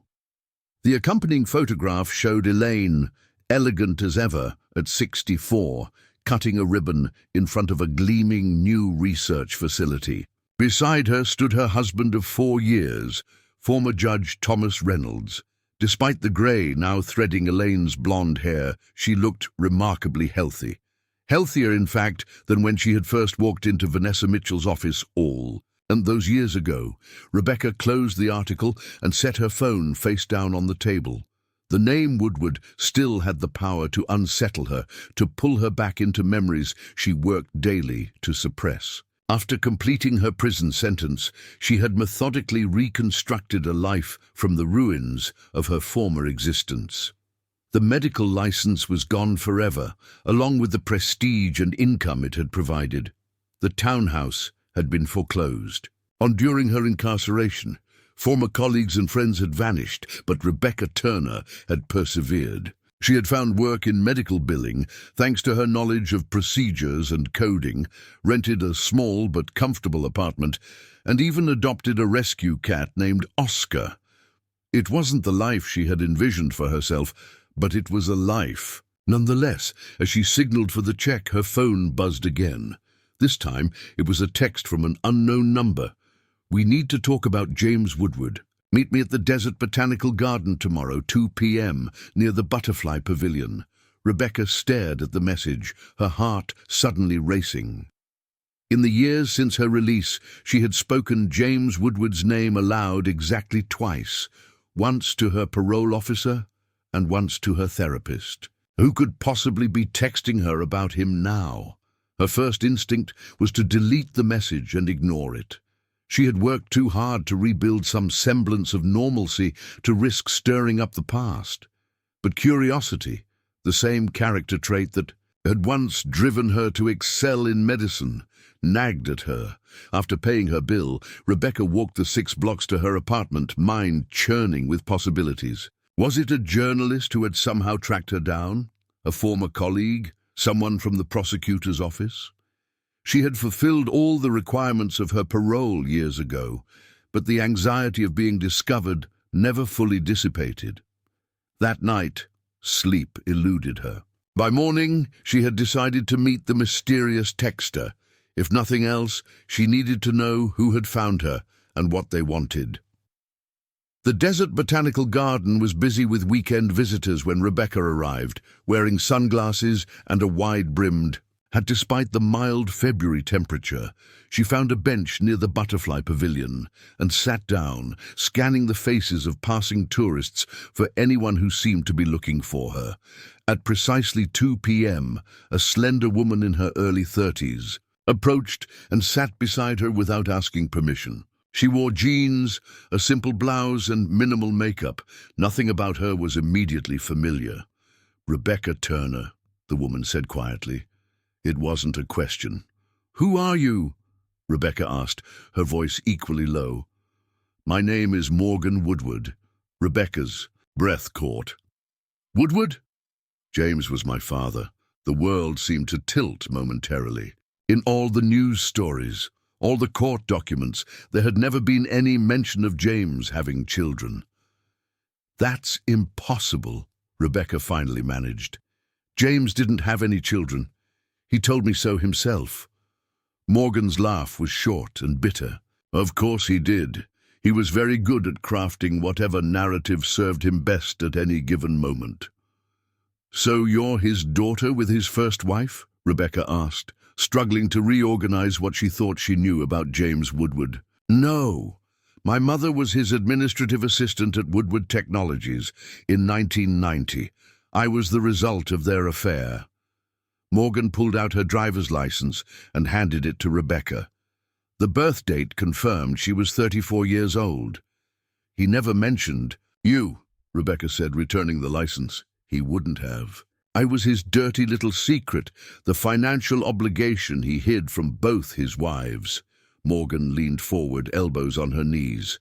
The accompanying photograph showed Elaine, elegant as ever at 64, cutting a ribbon in front of a gleaming new research facility. Beside her stood her husband of 4 years, former Judge Thomas Reynolds. Despite the grey now threading Elaine's blonde hair, she looked remarkably healthy. Healthier, in fact, than when she had first walked into Vanessa Mitchell's office and those years ago. Rebecca closed the article and set her phone face down on the table. The name Woodward still had the power to unsettle her, to pull her back into memories she worked daily to suppress. After completing her prison sentence, she had methodically reconstructed a life from the ruins of her former existence. The medical license was gone forever, along with the prestige and income it had provided. The townhouse had been foreclosed. During her incarceration, former colleagues and friends had vanished, but Rebecca Turner had persevered. She had found work in medical billing thanks to her knowledge of procedures and coding, rented a small but comfortable apartment, and even adopted a rescue cat named Oscar. It wasn't the life she had envisioned for herself, but it was a life. Nonetheless, as she signaled for the check, her phone buzzed again. This time, it was a text from an unknown number. "We need to talk about James Woodward. Meet me at the Desert Botanical Garden tomorrow, 2 p.m., near the Butterfly Pavilion." Rebecca stared at the message, her heart suddenly racing. In the years since her release, she had spoken James Woodward's name aloud exactly twice, once to her parole officer and once to her therapist. Who could possibly be texting her about him now? Her first instinct was to delete the message and ignore it. She had worked too hard to rebuild some semblance of normalcy to risk stirring up the past. But curiosity, the same character trait that had once driven her to excel in medicine, nagged at her. After paying her bill, Rebecca walked the 6 blocks to her apartment, mind churning with possibilities. Was it a journalist who had somehow tracked her down? A former colleague? Someone from the prosecutor's office? She had fulfilled all the requirements of her parole years ago, but the anxiety of being discovered never fully dissipated. That night, sleep eluded her. By morning, she had decided to meet the mysterious texter. If nothing else, she needed to know who had found her and what they wanted. The Desert Botanical Garden was busy with weekend visitors when Rebecca arrived, wearing sunglasses and a wide-brimmed hat. Despite the mild February temperature, she found a bench near the Butterfly Pavilion and sat down, scanning the faces of passing tourists for anyone who seemed to be looking for her. At precisely 2 p.m., a slender woman in her early 30s approached and sat beside her without asking permission. She wore jeans, a simple blouse, and minimal makeup. Nothing about her was immediately familiar. "Rebecca Turner," the woman said quietly. It wasn't a question. "Who are you?" Rebecca asked, her voice equally low. "My name is Morgan Woodward." Rebecca's breath caught. "Woodward?" James was my father. The world seemed to tilt momentarily. In all the news stories, all the court documents, there had never been any mention of James having children. "That's impossible," Rebecca finally managed. "James didn't have any children. He told me so himself." Morgan's laugh was short and bitter. "Of course he did. He was very good at crafting whatever narrative served him best at any given moment." "So you're his daughter with his first wife?" Rebecca asked, struggling to reorganize what she thought she knew about James Woodward. "No, My mother was his administrative assistant at Woodward Technologies in 1990. I was the result of their affair. Morgan pulled out her driver's license and handed it to Rebecca. The birth date confirmed she was 34 years old. He never mentioned you, Rebecca said, returning the license. He wouldn't have. I was his dirty little secret, the financial obligation he hid from both his wives. Morgan leaned forward, elbows on her knees.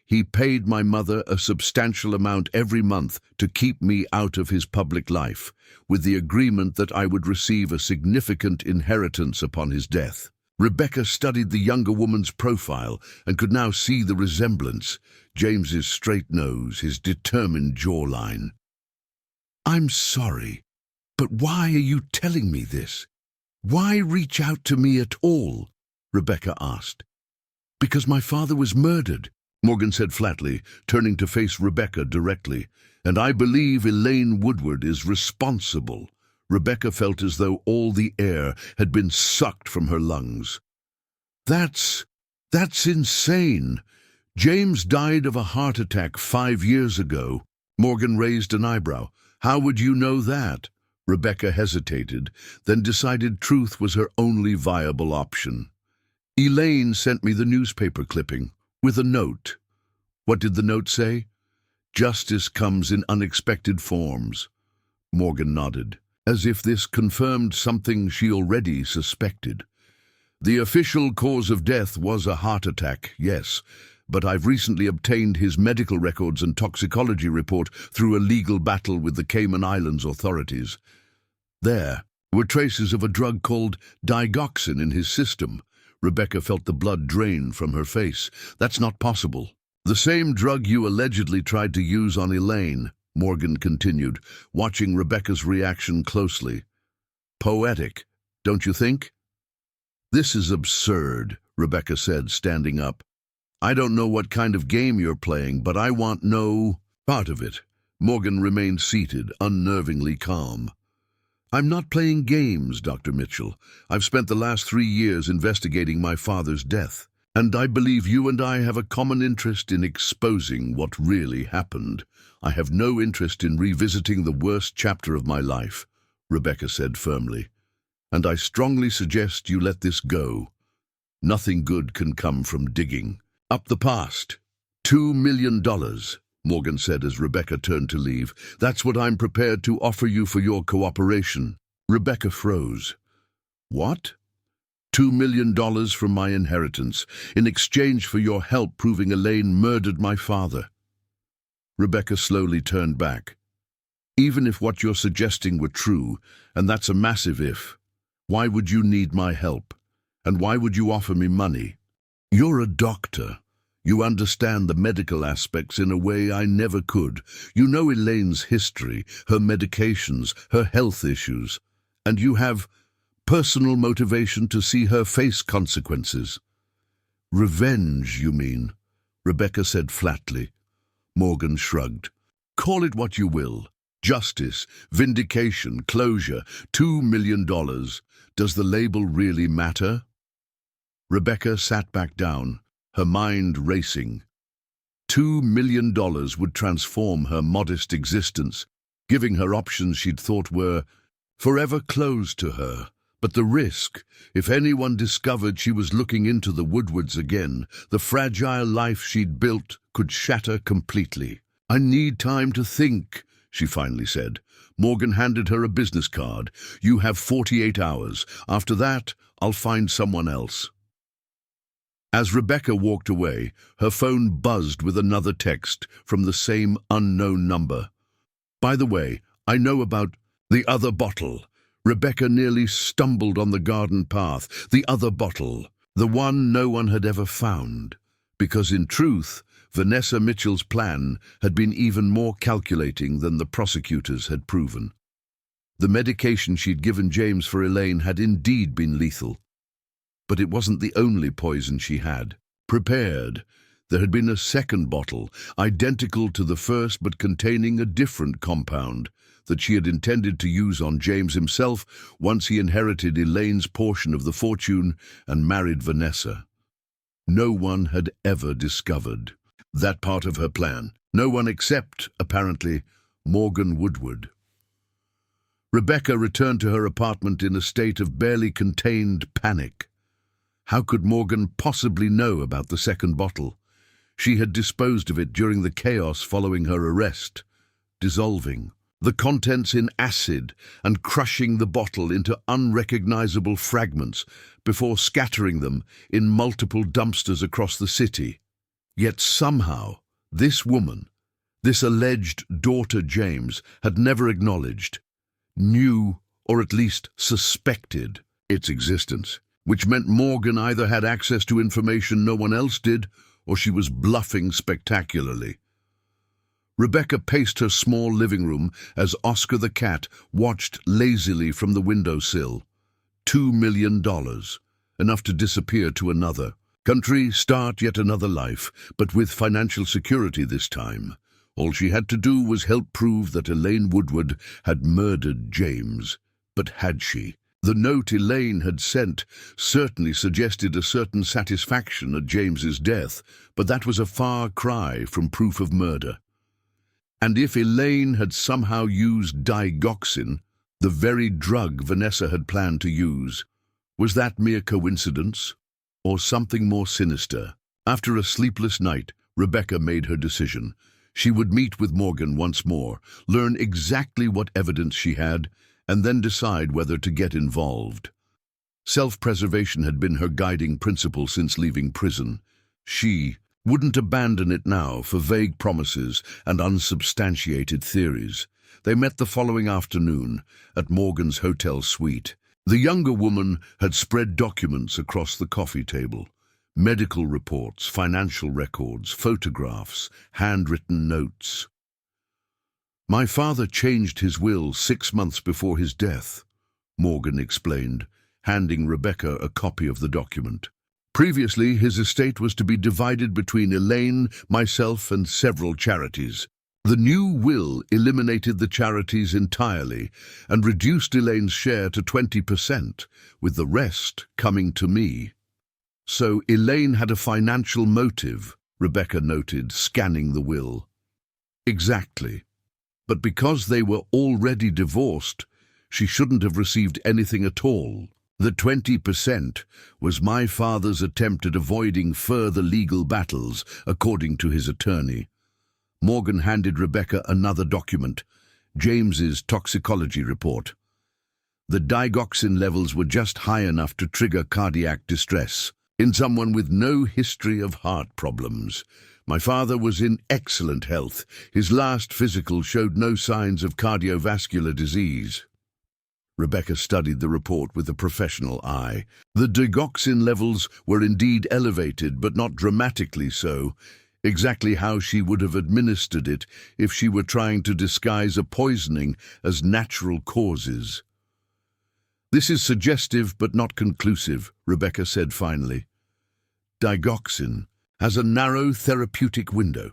He paid my mother a substantial amount every month to keep me out of his public life, with the agreement that I would receive a significant inheritance upon his death. Rebecca studied the younger woman's profile and could now see the resemblance. James's straight nose, his determined jawline. I'm sorry, but why are you telling me this? Why reach out to me at all? Rebecca asked. Because my father was murdered, Morgan said flatly, turning to face Rebecca directly. And I believe Elaine Woodward is responsible. Rebecca felt as though all the air had been sucked from her lungs. That's insane. James died of a heart attack 5 years ago. Morgan raised an eyebrow. How would you know that? Rebecca hesitated, then decided truth was her only viable option. Elaine sent me the newspaper clipping, with a note. What did the note say? Justice comes in unexpected forms. Morgan nodded, as if this confirmed something she already suspected. The official cause of death was a heart attack, yes, but I've recently obtained his medical records and toxicology report through a legal battle with the Cayman Islands authorities. There were traces of a drug called digoxin in his system. Rebecca felt the blood drain from her face. That's not possible. The same drug you allegedly tried to use on Elaine, Morgan continued, watching Rebecca's reaction closely. Poetic, don't you think? This is absurd, Rebecca said, standing up. I don't know what kind of game you're playing, but I want no part of it. Morgan remained seated, unnervingly calm. I'm not playing games, Dr. Mitchell. I've spent the last 3 years investigating my father's death, and I believe you and I have a common interest in exposing what really happened. I have no interest in revisiting the worst chapter of my life, Rebecca said firmly, and I strongly suggest you let this go. Nothing good can come from digging up the past. $2 million, Morgan said as Rebecca turned to leave. That's what I'm prepared to offer you for your cooperation. Rebecca froze. What? $2 million from my inheritance, in exchange for your help proving Elaine murdered my father. Rebecca slowly turned back. Even if what you're suggesting were true, and that's a massive if, why would you need my help? And why would you offer me money? You're a doctor. You understand the medical aspects in a way I never could. You know Elaine's history, her medications, her health issues, and you have personal motivation to see her face consequences. Revenge, you mean? Rebecca said flatly. Morgan shrugged. Call it what you will. Justice, vindication, closure, $2 million. Does the label really matter? Rebecca sat back down, her mind racing. $2 million would transform her modest existence, giving her options she'd thought were forever closed to her. But the risk, if anyone discovered she was looking into the Woodwards again, the fragile life she'd built could shatter completely. I need time to think, she finally said. Morgan handed her a business card. You have 48 hours. After that, I'll find someone else. As Rebecca walked away, her phone buzzed with another text from the same unknown number. By the way, I know about the other bottle. Rebecca nearly stumbled on the garden path. The other bottle, the one no one had ever found. Because in truth, Vanessa Mitchell's plan had been even more calculating than the prosecutors had proven. The medication she'd given James for Elaine had indeed been lethal. But it wasn't the only poison she had prepared. There had been a second bottle, identical to the first but containing a different compound, that she had intended to use on James himself once he inherited Elaine's portion of the fortune and married Vanessa. no one had ever discovered. That part of her plan. No one except, apparently, Morgan Woodward. Rebecca returned to her apartment in a state of barely contained panic. How could Morgan possibly know about the second bottle? She had disposed of it during the chaos following her arrest, dissolving the contents in acid and crushing the bottle into unrecognizable fragments before scattering them in multiple dumpsters across the city. Yet somehow, this woman, this alleged daughter James, had never acknowledged, knew, or at least suspected its existence, which meant Morgan either had access to information no one else did, or she was bluffing spectacularly. Rebecca paced her small living room as Oscar the cat watched lazily from the windowsill. $2 million, enough to disappear to another country, start yet another life, but with financial security this time. All she had to do was help prove that Elaine Woodward had murdered James. But had she? The note Elaine had sent certainly suggested a certain satisfaction at James's death, but that was a far cry from proof of murder. And if Elaine had somehow used digoxin, the very drug Vanessa had planned to use, was that mere coincidence, or something more sinister? After a sleepless night, Rebecca made her decision. She would meet with Morgan once more, learn exactly what evidence she had, and then decide whether to get involved. Self-preservation had been her guiding principle since leaving prison. She wouldn't abandon it now for vague promises and unsubstantiated theories. They met the following afternoon at Morgan's hotel suite. The younger woman had spread documents across the coffee table. Medical reports, financial records, photographs, handwritten notes. "My father changed his will 6 months before his death," Morgan explained, handing Rebecca a copy of the document. "Previously, his estate was to be divided between Elaine, myself, and several charities. The new will eliminated the charities entirely and reduced Elaine's share to 20%, with the rest coming to me." "So Elaine had a financial motive," Rebecca noted, scanning the will. "Exactly. But because they were already divorced, she shouldn't have received anything at all. The 20% was my father's attempt at avoiding further legal battles, according to his attorney." Morgan handed Rebecca another document, James's toxicology report. The digoxin levels were just high enough to trigger cardiac distress in someone with no history of heart problems. My father was in excellent health. His last physical showed no signs of cardiovascular disease. Rebecca studied the report with a professional eye. The digoxin levels were indeed elevated, but not dramatically so. Exactly how she would have administered it if she were trying to disguise a poisoning as natural causes. "This is suggestive but not conclusive," Rebecca said finally. "Digoxin has a narrow therapeutic window.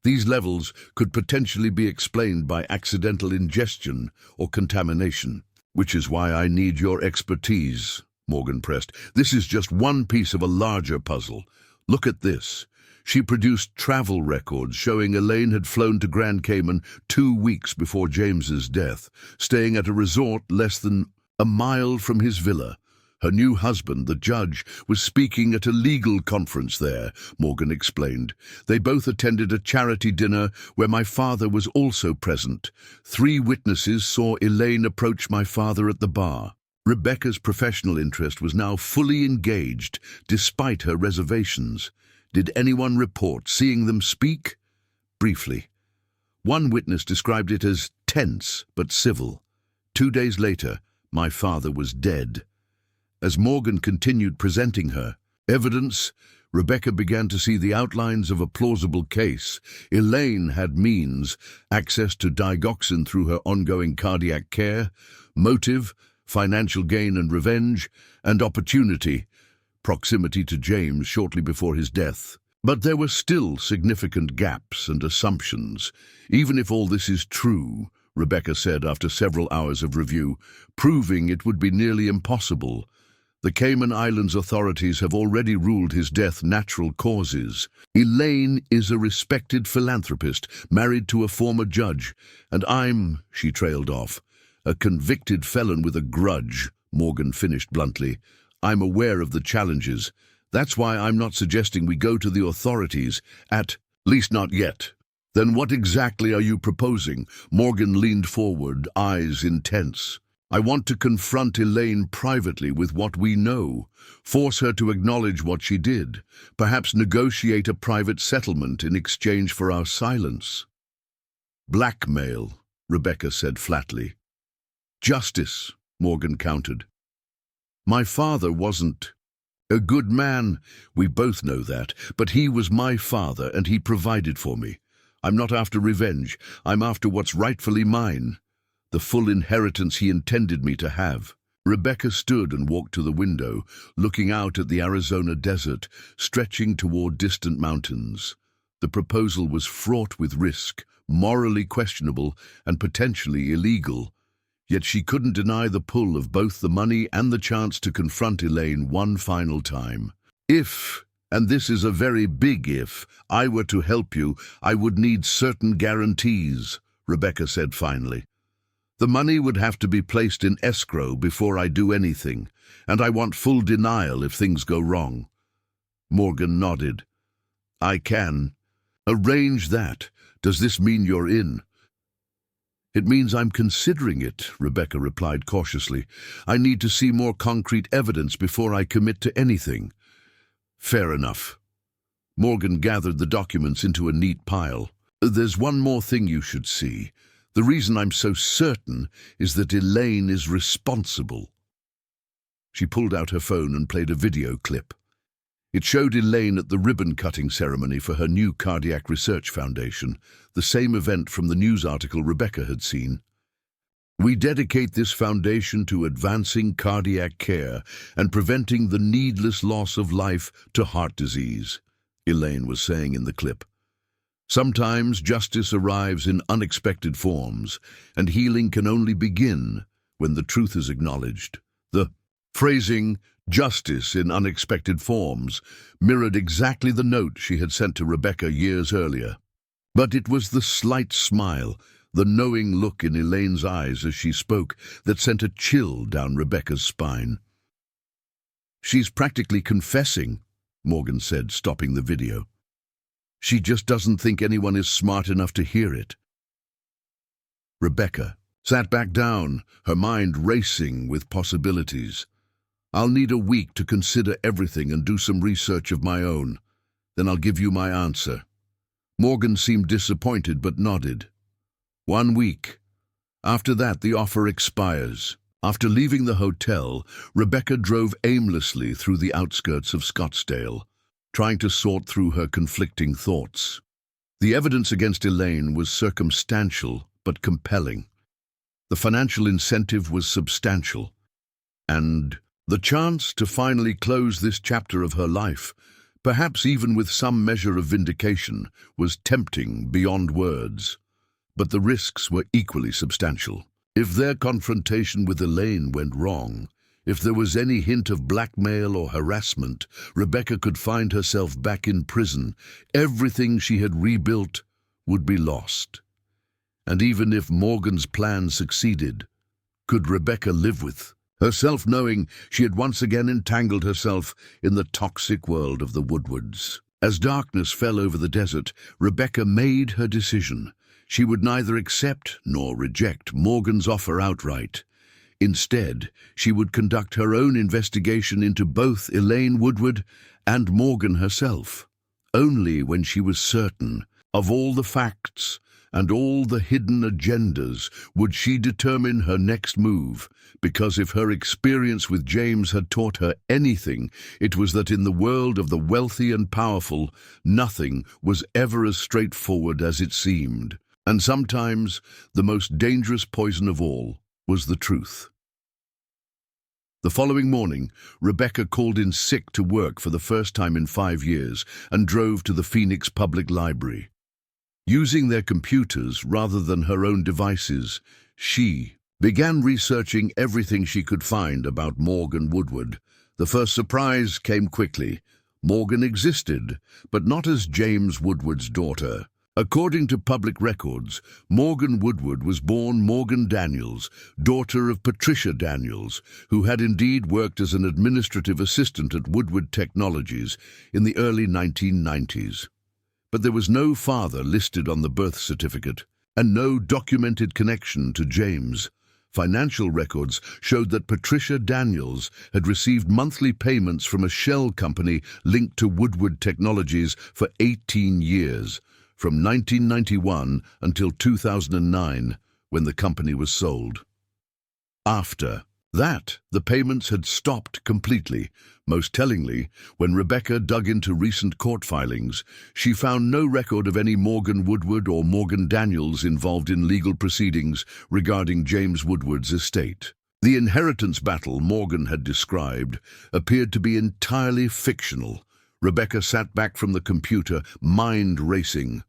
These levels could potentially be explained by accidental ingestion or contamination. Which is why I need your expertise," Morgan pressed. "This is just one piece of a larger puzzle. Look at this." She produced travel records showing Elaine had flown to Grand Cayman 2 weeks before James's death, staying at a resort less than a mile from his villa. Her new husband, the judge, was speaking at a legal conference there, Morgan explained. They both attended a charity dinner where my father was also present. 3 witnesses saw Elaine approach my father at the bar. Rebecca's professional interest was now fully engaged, despite her reservations. Did anyone report seeing them speak? Briefly. One witness described it as tense but civil. 2 days later, my father was dead. As Morgan continued presenting her evidence, Rebecca began to see the outlines of a plausible case. Elaine had means, access to digoxin through her ongoing cardiac care, motive, financial gain and revenge, and opportunity, proximity to James shortly before his death. But there were still significant gaps and assumptions. Even if all this is true, Rebecca said after several hours of review, proving it would be nearly impossible. The Cayman Islands authorities have already ruled his death natural causes. Elaine is a respected philanthropist, married to a former judge, and she trailed off, a convicted felon with a grudge, Morgan finished bluntly. I'm aware of the challenges. That's why I'm not suggesting we go to the authorities, at least not yet. Then what exactly are you proposing? Morgan leaned forward, eyes intense. I want to confront Elaine privately with what we know, force her to acknowledge what she did, perhaps negotiate a private settlement in exchange for our silence. Blackmail, Rebecca said flatly. Justice, Morgan countered. My father wasn't a good man, we both know that, but he was my father and he provided for me. I'm not after revenge, I'm after what's rightfully mine. The full inheritance he intended me to have. Rebecca stood and walked to the window, looking out at the Arizona desert, stretching toward distant mountains. The proposal was fraught with risk, morally questionable and potentially illegal. Yet she couldn't deny the pull of both the money and the chance to confront Elaine one final time. If, and this is a very big if, I were to help you, I would need certain guarantees, Rebecca said finally. The money would have to be placed in escrow before I do anything, and I want full denial if things go wrong. Morgan nodded. I can arrange that. Does this mean you're in? It means I'm considering it, Rebecca replied cautiously. I need to see more concrete evidence before I commit to anything. Fair enough. Morgan gathered the documents into a neat pile. There's one more thing you should see. The reason I'm so certain is that Elaine is responsible. She pulled out her phone and played a video clip. It showed Elaine at the ribbon-cutting ceremony for her new Cardiac Research Foundation, the same event from the news article Rebecca had seen. We dedicate this foundation to advancing cardiac care and preventing the needless loss of life to heart disease, Elaine was saying in the clip. Sometimes justice arrives in unexpected forms, and healing can only begin when the truth is acknowledged. The phrasing, justice in unexpected forms, mirrored exactly the note she had sent to Rebecca years earlier. But it was the slight smile, the knowing look in Elaine's eyes as she spoke, that sent a chill down Rebecca's spine. She's practically confessing, Morgan said, stopping the video. She just doesn't think anyone is smart enough to hear it. Rebecca sat back down, her mind racing with possibilities. I'll need a week to consider everything and do some research of my own. Then I'll give you my answer. Morgan seemed disappointed but nodded. 1 week. After that, the offer expires. After leaving the hotel, Rebecca drove aimlessly through the outskirts of Scottsdale, trying to sort through her conflicting thoughts. The evidence against Elaine was circumstantial but compelling. The financial incentive was substantial, and the chance to finally close this chapter of her life, perhaps even with some measure of vindication, was tempting beyond words. But the risks were equally substantial. If their confrontation with Elaine went wrong, if there was any hint of blackmail or harassment, Rebecca could find herself back in prison. Everything she had rebuilt would be lost. And even if Morgan's plan succeeded, could Rebecca live with herself knowing she had once again entangled herself in the toxic world of the Woodwards? As darkness fell over the desert, Rebecca made her decision. She would neither accept nor reject Morgan's offer outright. Instead, she would conduct her own investigation into both Elaine Woodward and Morgan herself. Only when she was certain of all the facts and all the hidden agendas would she determine her next move, because if her experience with James had taught her anything, it was that in the world of the wealthy and powerful, nothing was ever as straightforward as it seemed. And sometimes, the most dangerous poison of all was the truth. The following morning, Rebecca called in sick to work for the first time in 5 years and drove to the Phoenix Public Library. Using their computers rather than her own devices, she began researching everything she could find about Morgan Woodward, The first surprise came quickly. Morgan existed, but not as James Woodward's daughter. According to public records, Morgan Woodward was born Morgan Daniels, daughter of Patricia Daniels, who had indeed worked as an administrative assistant at Woodward Technologies in the early 1990s. But there was no father listed on the birth certificate, and no documented connection to James. Financial records showed that Patricia Daniels had received monthly payments from a shell company linked to Woodward Technologies for 18 years, from 1991 until 2009, when the company was sold. After that, the payments had stopped completely. Most tellingly, when Rebecca dug into recent court filings, she found no record of any Morgan Woodward or Morgan Daniels involved in legal proceedings regarding James Woodward's estate. The inheritance battle Morgan had described appeared to be entirely fictional. Rebecca sat back from the computer, mind racing.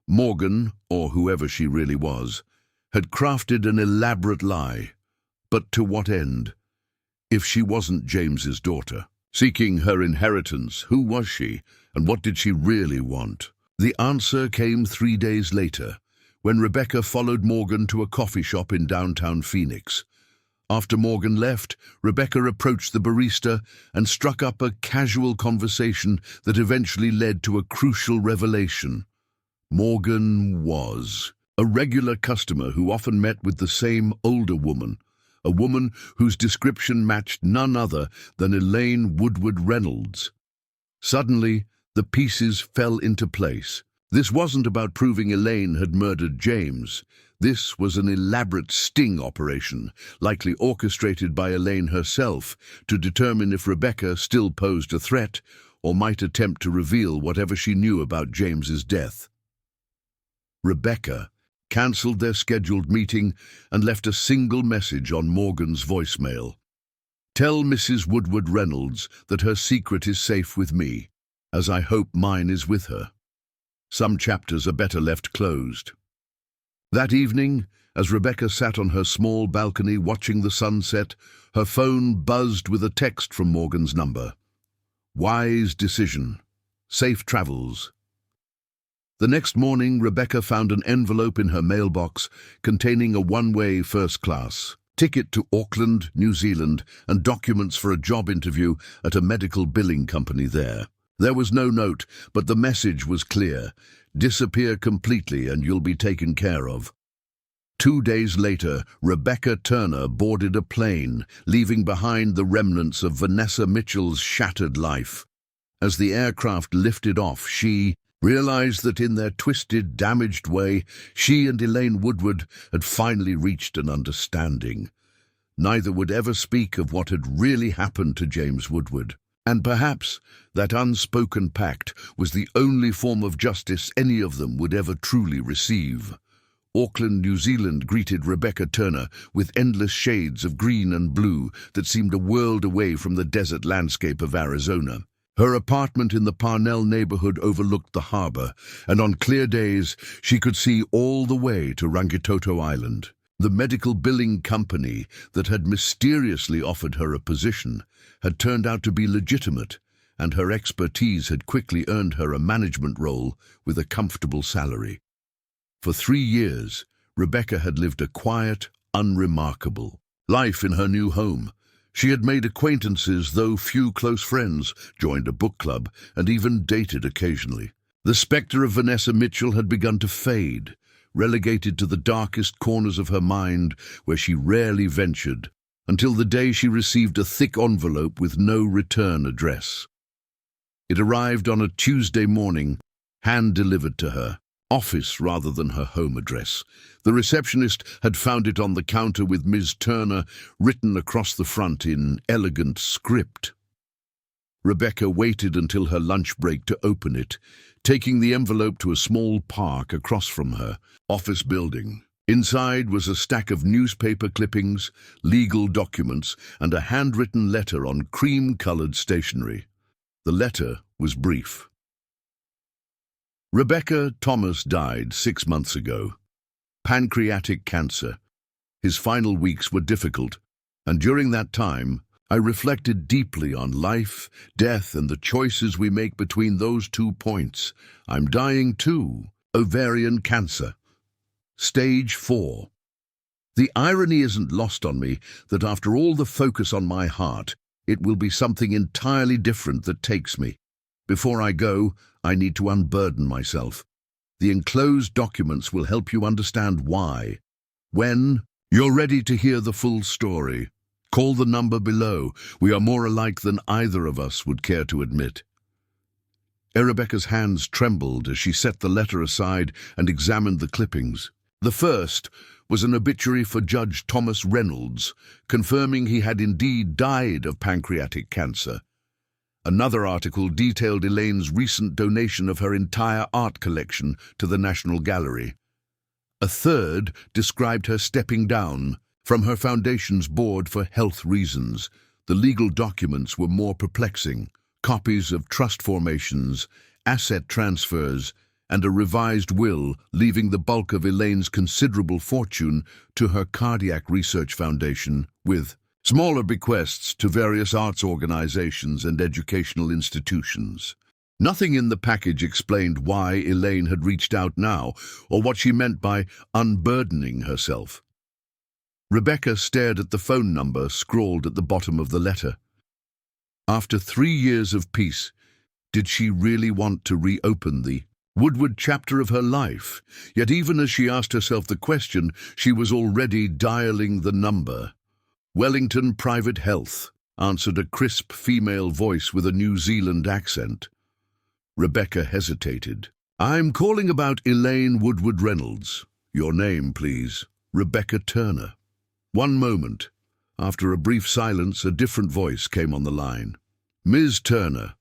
Morgan, or whoever she really was, had crafted an elaborate lie. But to what end? If she wasn't James's daughter, seeking her inheritance, who was she, and what did she really want? The answer came 3 days later, when Rebecca followed Morgan to a coffee shop in downtown Phoenix. After Morgan left, Rebecca approached the barista and struck up a casual conversation that eventually led to a crucial revelation. Morgan was a regular customer who often met with the same older woman, a woman whose description matched none other than Elaine Woodward Reynolds. Suddenly, the pieces fell into place. This wasn't about proving Elaine had murdered James. This was an elaborate sting operation, likely orchestrated by Elaine herself, to determine if Rebecca still posed a threat or might attempt to reveal whatever she knew about James's death. Rebecca cancelled their scheduled meeting and left a single message on Morgan's voicemail. "Tell Mrs. Woodward Reynolds that her secret is safe with me, as I hope mine is with her. Some chapters are better left closed." That evening, as Rebecca sat on her small balcony watching the sunset, her phone buzzed with a text from Morgan's number. "Wise decision. Safe travels." The next morning, Rebecca found an envelope in her mailbox containing a one-way first-class ticket to Auckland, New Zealand, and documents for a job interview at a medical billing company there. There was no note, but the message was clear: disappear completely and you'll be taken care of. 2 days later, Rebecca Turner boarded a plane, leaving behind the remnants of Vanessa Mitchell's shattered life. As the aircraft lifted off, she realized that in their twisted, damaged way, she and Elaine Woodward had finally reached an understanding. Neither would ever speak of what had really happened to James Woodward. And perhaps that unspoken pact was the only form of justice any of them would ever truly receive. Auckland, New Zealand greeted Rebecca Turner with endless shades of green and blue that seemed a world away from the desert landscape of Arizona. Her apartment in the Parnell neighborhood overlooked the harbor, and on clear days she could see all the way to Rangitoto Island. The medical billing company that had mysteriously offered her a position had turned out to be legitimate, and her expertise had quickly earned her a management role with a comfortable salary. For 3 years, Rebecca had lived a quiet, unremarkable life in her new home. She had made acquaintances, though few close friends, joined a book club, and even dated occasionally. The spectre of Vanessa Mitchell had begun to fade, relegated to the darkest corners of her mind where she rarely ventured, until the day she received a thick envelope with no return address. It arrived on a Tuesday morning, hand-delivered to her office rather than her home address. The receptionist had found it on the counter with Ms. Turner written across the front in elegant script. Rebecca waited until her lunch break to open it, taking the envelope to a small park across from her office building. Inside was a stack of newspaper clippings, legal documents, and a handwritten letter on cream-colored stationery. The letter was brief. Rebecca Thomas died 6 months ago. Pancreatic cancer. His final weeks were difficult, and during that time, I reflected deeply on life, death, and the choices we make between those 2 points. I'm dying too. Ovarian cancer. Stage 4. The irony isn't lost on me that after all the focus on my heart, it will be something entirely different that takes me. Before I go, I need to unburden myself. The enclosed documents will help you understand why. When you're ready to hear the full story, call the number below. We are more alike than either of us would care to admit. Rebecca's hands trembled as she set the letter aside and examined the clippings. The first was an obituary for Judge Thomas Reynolds, confirming he had indeed died of pancreatic cancer. Another article detailed Elaine's recent donation of her entire art collection to the National Gallery. A third described her stepping down from her foundation's board for health reasons. The legal documents were more perplexing. Copies of trust formations, asset transfers, and a revised will, leaving the bulk of Elaine's considerable fortune to her Cardiac Research Foundation, with smaller bequests to various arts organizations and educational institutions. Nothing in the package explained why Elaine had reached out now, or what she meant by unburdening herself. Rebecca stared at the phone number scrawled at the bottom of the letter. After 3 years of peace, did she really want to reopen the Woodward chapter of her life? Yet even as she asked herself the question, she was already dialing the number. Wellington Private Health, answered a crisp female voice with a New Zealand accent. Rebecca hesitated. I'm calling about Elaine Woodward Reynolds. Your name, please. Rebecca Turner. One moment. After a brief silence, a different voice came on the line. Ms. Turner,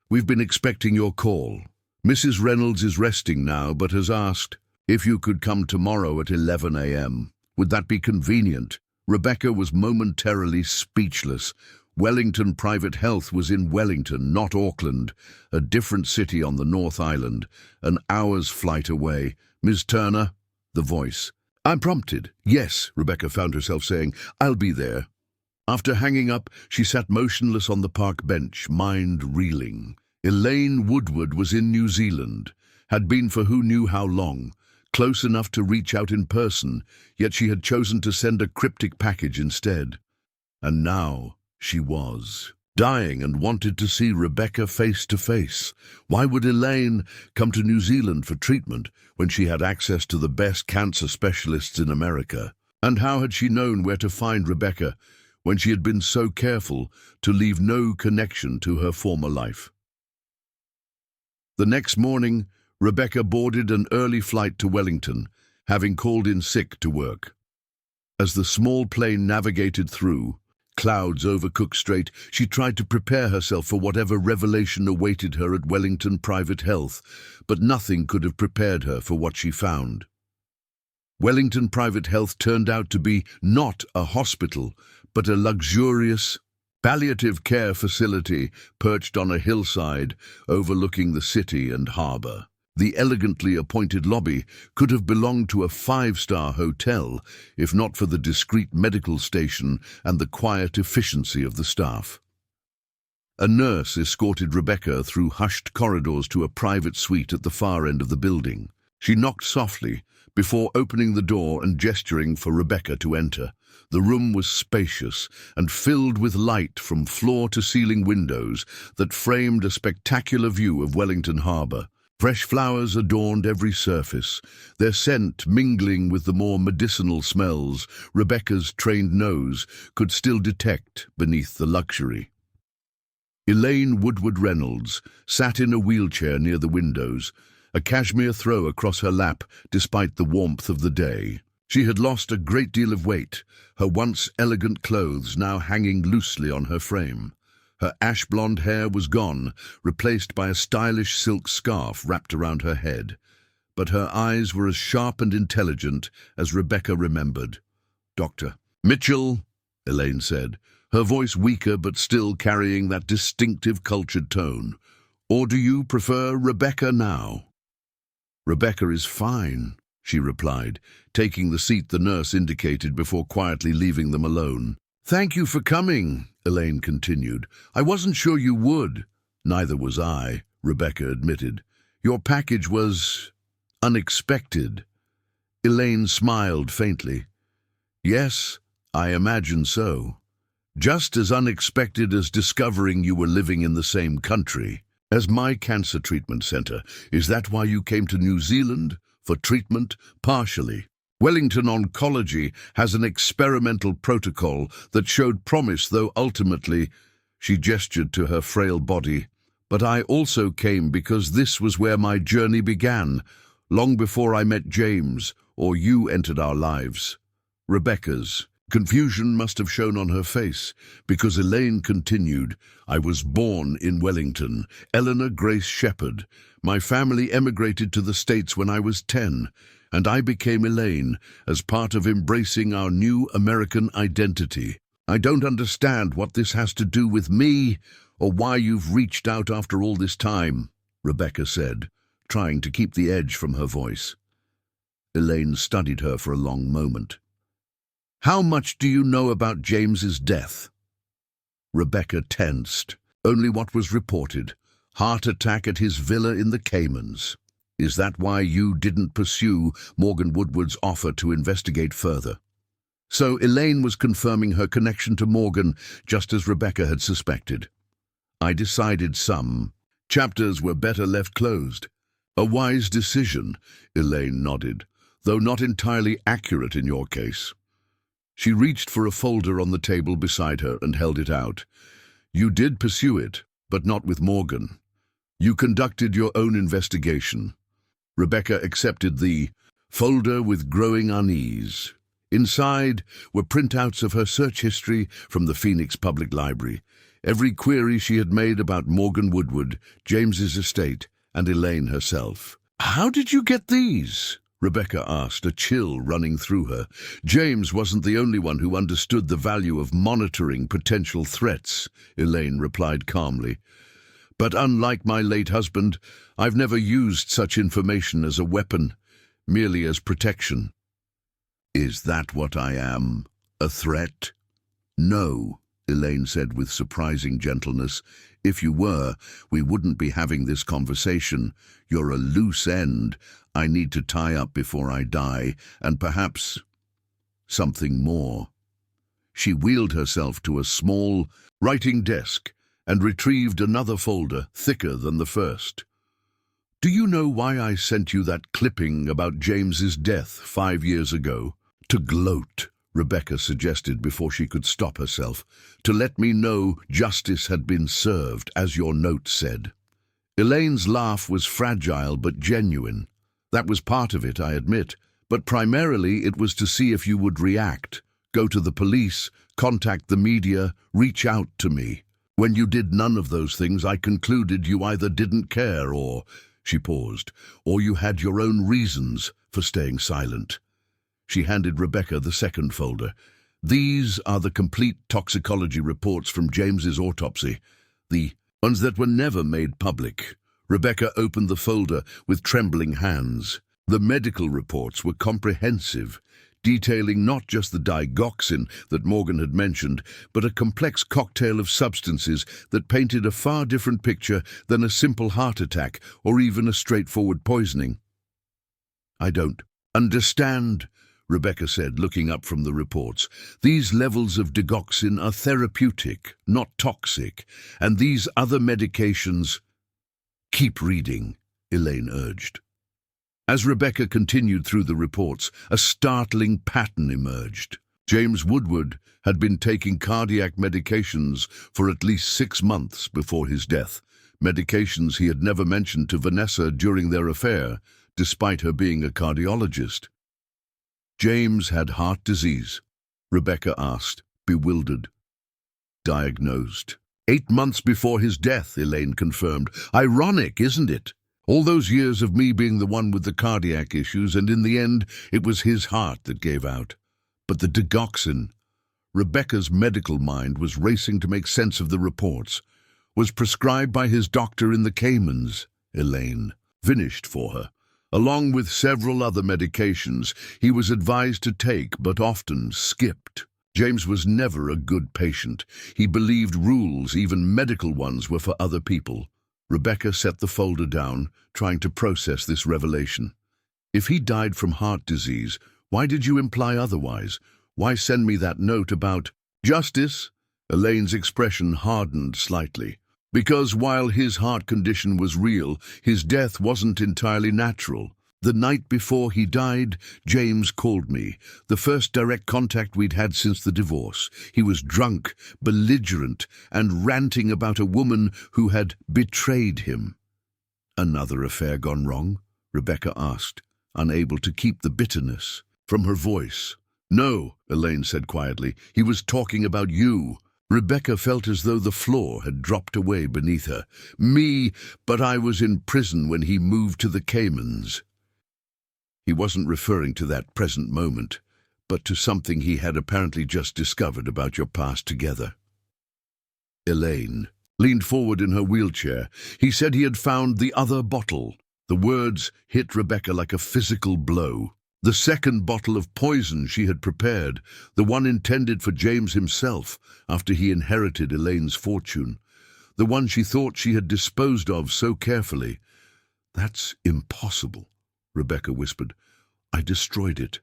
we've been expecting your call. Mrs. Reynolds is resting now, but has asked if you could come tomorrow at 11 a.m. Would that be convenient? Rebecca was momentarily speechless. Wellington Private Health was in Wellington, not Auckland, a different city on the North Island, an hour's flight away. Ms. Turner? The voice. I'm prompted. Yes, Rebecca found herself saying. I'll be there. After hanging up, she sat motionless on the park bench, mind reeling. Elaine Woodward was in New Zealand, had been for who knew how long, close enough to reach out in person, yet she had chosen to send a cryptic package instead. And now she was dying and wanted to see Rebecca face to face. Why would Elaine come to New Zealand for treatment when she had access to the best cancer specialists in America? And how had she known where to find Rebecca when she had been so careful to leave no connection to her former life? The next morning, Rebecca boarded an early flight to Wellington, having called in sick to work. As the small plane navigated through clouds over Cook Strait, she tried to prepare herself for whatever revelation awaited her at Wellington Private Health, but nothing could have prepared her for what she found. Wellington Private Health turned out to be not a hospital, but a luxurious palliative care facility perched on a hillside overlooking the city and harbour. The elegantly appointed lobby could have belonged to a 5-star hotel, if not for the discreet medical station and the quiet efficiency of the staff. A nurse escorted Rebecca through hushed corridors to a private suite at the far end of the building. She knocked softly before opening the door and gesturing for Rebecca to enter. The room was spacious and filled with light from floor-to-ceiling windows that framed a spectacular view of Wellington Harbour. Fresh flowers adorned every surface, their scent mingling with the more medicinal smells Rebecca's trained nose could still detect beneath the luxury. Elaine Woodward Reynolds sat in a wheelchair near the windows, a cashmere throw across her lap despite the warmth of the day. She had lost a great deal of weight, her once elegant clothes now hanging loosely on her frame. Her ash-blonde hair was gone, replaced by a stylish silk scarf wrapped around her head. But her eyes were as sharp and intelligent as Rebecca remembered. "Dr. Mitchell," Elaine said, her voice weaker but still carrying that distinctive cultured tone. "Or do you prefer Rebecca now?" "Rebecca is fine," she replied, taking the seat the nurse indicated before quietly leaving them alone. "Thank you for coming," Elaine continued. "I wasn't sure you would." "Neither was I," Rebecca admitted. "Your package was unexpected." Elaine smiled faintly. "Yes, I imagine so. Just as unexpected as discovering you were living in the same country as my cancer treatment center. Is that why you came to New Zealand? For treatment? Partially. Wellington Oncology has an experimental protocol that showed promise, though ultimately," she gestured to her frail body, "but I also came because this was where my journey began, long before I met James or you entered our lives." Rebecca's confusion must have shown on her face, because Elaine continued, "I was born in Wellington, Eleanor Grace Shepherd. My family emigrated to the States when I was 10, and I became Elaine as part of embracing our new American identity. I don't understand what this has to do with me, or why you've reached out after all this time," Rebecca said, trying to keep the edge from her voice. Elaine studied her for a long moment. "How much do you know about James's death?" Rebecca tensed. "Only what was reported. Heart attack at his villa in the Caymans. Is that why you didn't pursue Morgan Woodward's offer to investigate further?" So Elaine was confirming her connection to Morgan, just as Rebecca had suspected. "I decided some chapters were better left closed." "A wise decision," Elaine nodded, "though not entirely accurate in your case." She reached for a folder on the table beside her and held it out. "You did pursue it, but not with Morgan. You conducted your own investigation." Rebecca accepted the folder with growing unease. Inside were printouts of her search history from the Phoenix Public Library, every query she had made about Morgan Woodward, James's estate, and Elaine herself. "How did you get these?" Rebecca asked, a chill running through her. "James wasn't the only one who understood the value of monitoring potential threats," Elaine replied calmly. "But unlike my late husband, I've never used such information as a weapon, merely as protection." "Is that what I am? A threat?" "No," Elaine said with surprising gentleness. "If you were, we wouldn't be having this conversation. You're a loose end I need to tie up before I die, and perhaps something more." She wheeled herself to a small writing desk and retrieved another folder, thicker than the first. "Do you know why I sent you that clipping about James's death 5 years ago?" "To gloat," Rebecca suggested before she could stop herself. "To let me know justice had been served, as your note said." Elaine's laugh was fragile but genuine. "That was part of it, I admit, but primarily it was to see if you would react, go to the police, contact the media, reach out to me. When you did none of those things, I concluded you either didn't care or," she paused, "or you had your own reasons for staying silent." She handed Rebecca the second folder. "These are the complete toxicology reports from James's autopsy, the ones that were never made public." Rebecca opened the folder with trembling hands. The medical reports were comprehensive, detailing not just the digoxin that Morgan had mentioned, but a complex cocktail of substances that painted a far different picture than a simple heart attack or even a straightforward poisoning. "I don't understand," Rebecca said, looking up from the reports. "These levels of digoxin are therapeutic, not toxic, and these other medications—" "Keep reading," Elaine urged. As Rebecca continued through the reports, a startling pattern emerged. James Woodward had been taking cardiac medications for at least 6 months before his death, medications he had never mentioned to Vanessa during their affair, despite her being a cardiologist. "James had heart disease?" Rebecca asked, bewildered. "Diagnosed 8 months before his death," Elaine confirmed. "Ironic, isn't it? All those years of me being the one with the cardiac issues, and in the end, it was his heart that gave out. But the digoxin—" Rebecca's medical mind was racing to make sense of the reports. "Was prescribed by his doctor in the Caymans," Elaine finished for her. "Along with several other medications he was advised to take but often skipped. James was never a good patient. He believed rules, even medical ones, were for other people. Rebecca set the folder down, trying to process this revelation. If he died from heart disease, why did you imply otherwise? Why send me that note about justice? Elaine's expression hardened slightly. Because while his heart condition was real, his death wasn't entirely natural. The night before he died, James called me, the first direct contact we'd had since the divorce. He was drunk, belligerent, and ranting about a woman who had betrayed him. Another affair gone wrong? Rebecca asked, unable to keep the bitterness from her voice. No, Elaine said quietly. He was talking about you. Rebecca felt as though the floor had dropped away beneath her. Me, but I was in prison when he moved to the Caymans. He wasn't referring to that present moment, but to something he had apparently just discovered about your past together. Elaine leaned forward in her wheelchair. He said he had found the other bottle. The words hit Rebecca like a physical blow. The second bottle of poison she had prepared, the one intended for James himself after he inherited Elaine's fortune, the one she thought she had disposed of so carefully. That's impossible, Rebecca whispered. I destroyed it.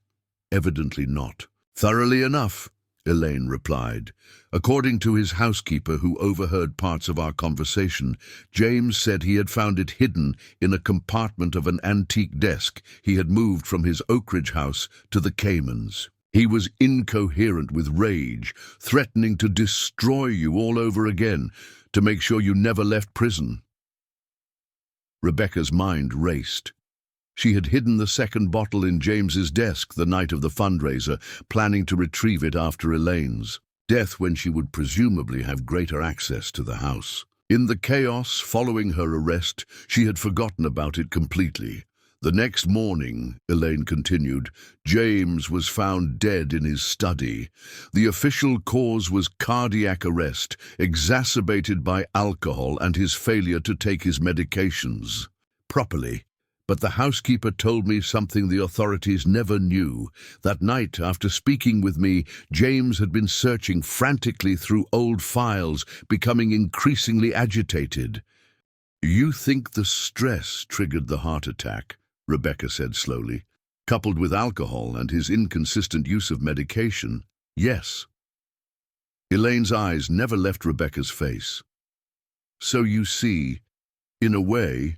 Evidently not. Thoroughly enough, Elaine replied. According to his housekeeper, who overheard parts of our conversation, James said he had found it hidden in a compartment of an antique desk he had moved from his Oakridge house to the Caymans. He was incoherent with rage, threatening to destroy you all over again, to make sure you never left prison. Rebecca's mind raced. She had hidden the second bottle in James's desk the night of the fundraiser, planning to retrieve it after Elaine's death when she would presumably have greater access to the house. In the chaos following her arrest, she had forgotten about it completely. The next morning, Elaine continued, James was found dead in his study. The official cause was cardiac arrest, exacerbated by alcohol and his failure to take his medications properly. But the housekeeper told me something the authorities never knew. That night, after speaking with me, James had been searching frantically through old files, becoming increasingly agitated. You think the stress triggered the heart attack, Rebecca said slowly. Coupled with alcohol and his inconsistent use of medication, yes. Elaine's eyes never left Rebecca's face. So you see, in a way,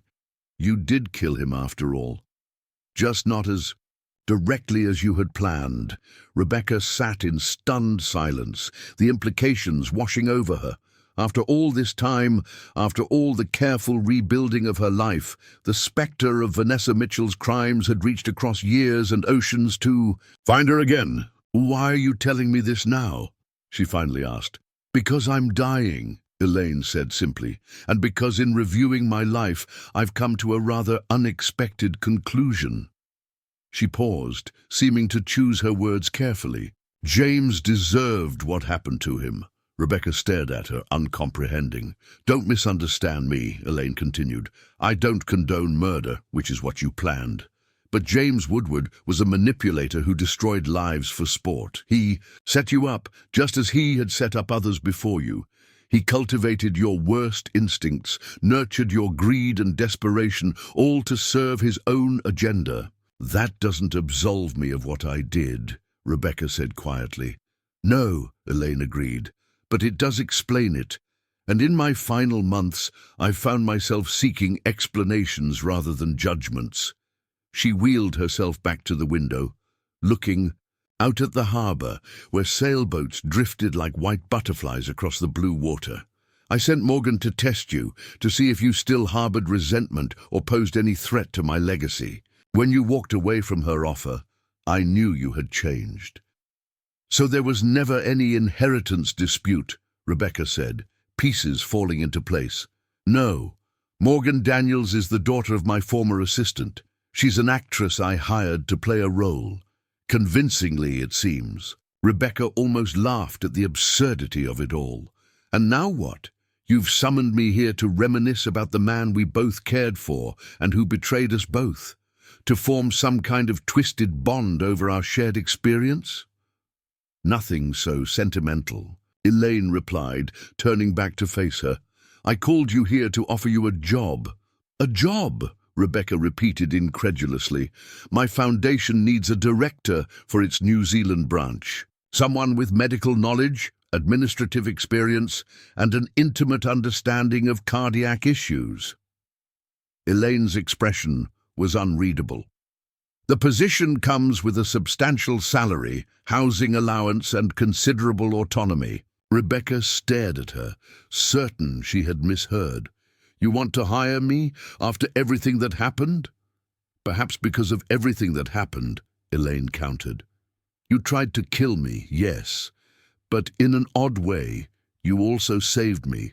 you did kill him after all. Just not as directly as you had planned. Rebecca sat in stunned silence, the implications washing over her. After all this time, after all the careful rebuilding of her life, the spectre of Vanessa Mitchell's crimes had reached across years and oceans to find her again. Why are you telling me this now? She finally asked. Because I'm dying, Elaine said simply, and because in reviewing my life, I've come to a rather unexpected conclusion. She paused, seeming to choose her words carefully. James deserved what happened to him. Rebecca stared at her, uncomprehending. Don't misunderstand me, Elaine continued. I don't condone murder, which is what you planned. But James Woodward was a manipulator who destroyed lives for sport. He set you up, just as he had set up others before you. He cultivated your worst instincts, nurtured your greed and desperation, all to serve his own agenda. That doesn't absolve me of what I did, Rebecca said quietly. No, Elaine agreed, but it does explain it. And in my final months, I found myself seeking explanations rather than judgments. She wheeled herself back to the window, looking out at the harbour, where sailboats drifted like white butterflies across the blue water. I sent Morgan to test you, to see if you still harboured resentment or posed any threat to my legacy. When you walked away from her offer, I knew you had changed. So there was never any inheritance dispute, Rebecca said, pieces falling into place. No, Morgan Daniels is the daughter of my former assistant. She's an actress I hired to play a role. Convincingly, it seems. Rebecca almost laughed at the absurdity of it all. And now what? You've summoned me here to reminisce about the man we both cared for and who betrayed us both, to form some kind of twisted bond over our shared experience? Nothing so sentimental, Elaine replied, turning back to face her. I called you here to offer you a job. A job? Rebecca repeated incredulously. My foundation needs a director for its New Zealand branch. Someone with medical knowledge, administrative experience, and an intimate understanding of cardiac issues. Elaine's expression was unreadable. The position comes with a substantial salary, housing allowance, and considerable autonomy. Rebecca stared at her, certain she had misheard. You want to hire me after everything that happened? Perhaps because of everything that happened, Elaine countered. You tried to kill me, yes, but in an odd way, you also saved me.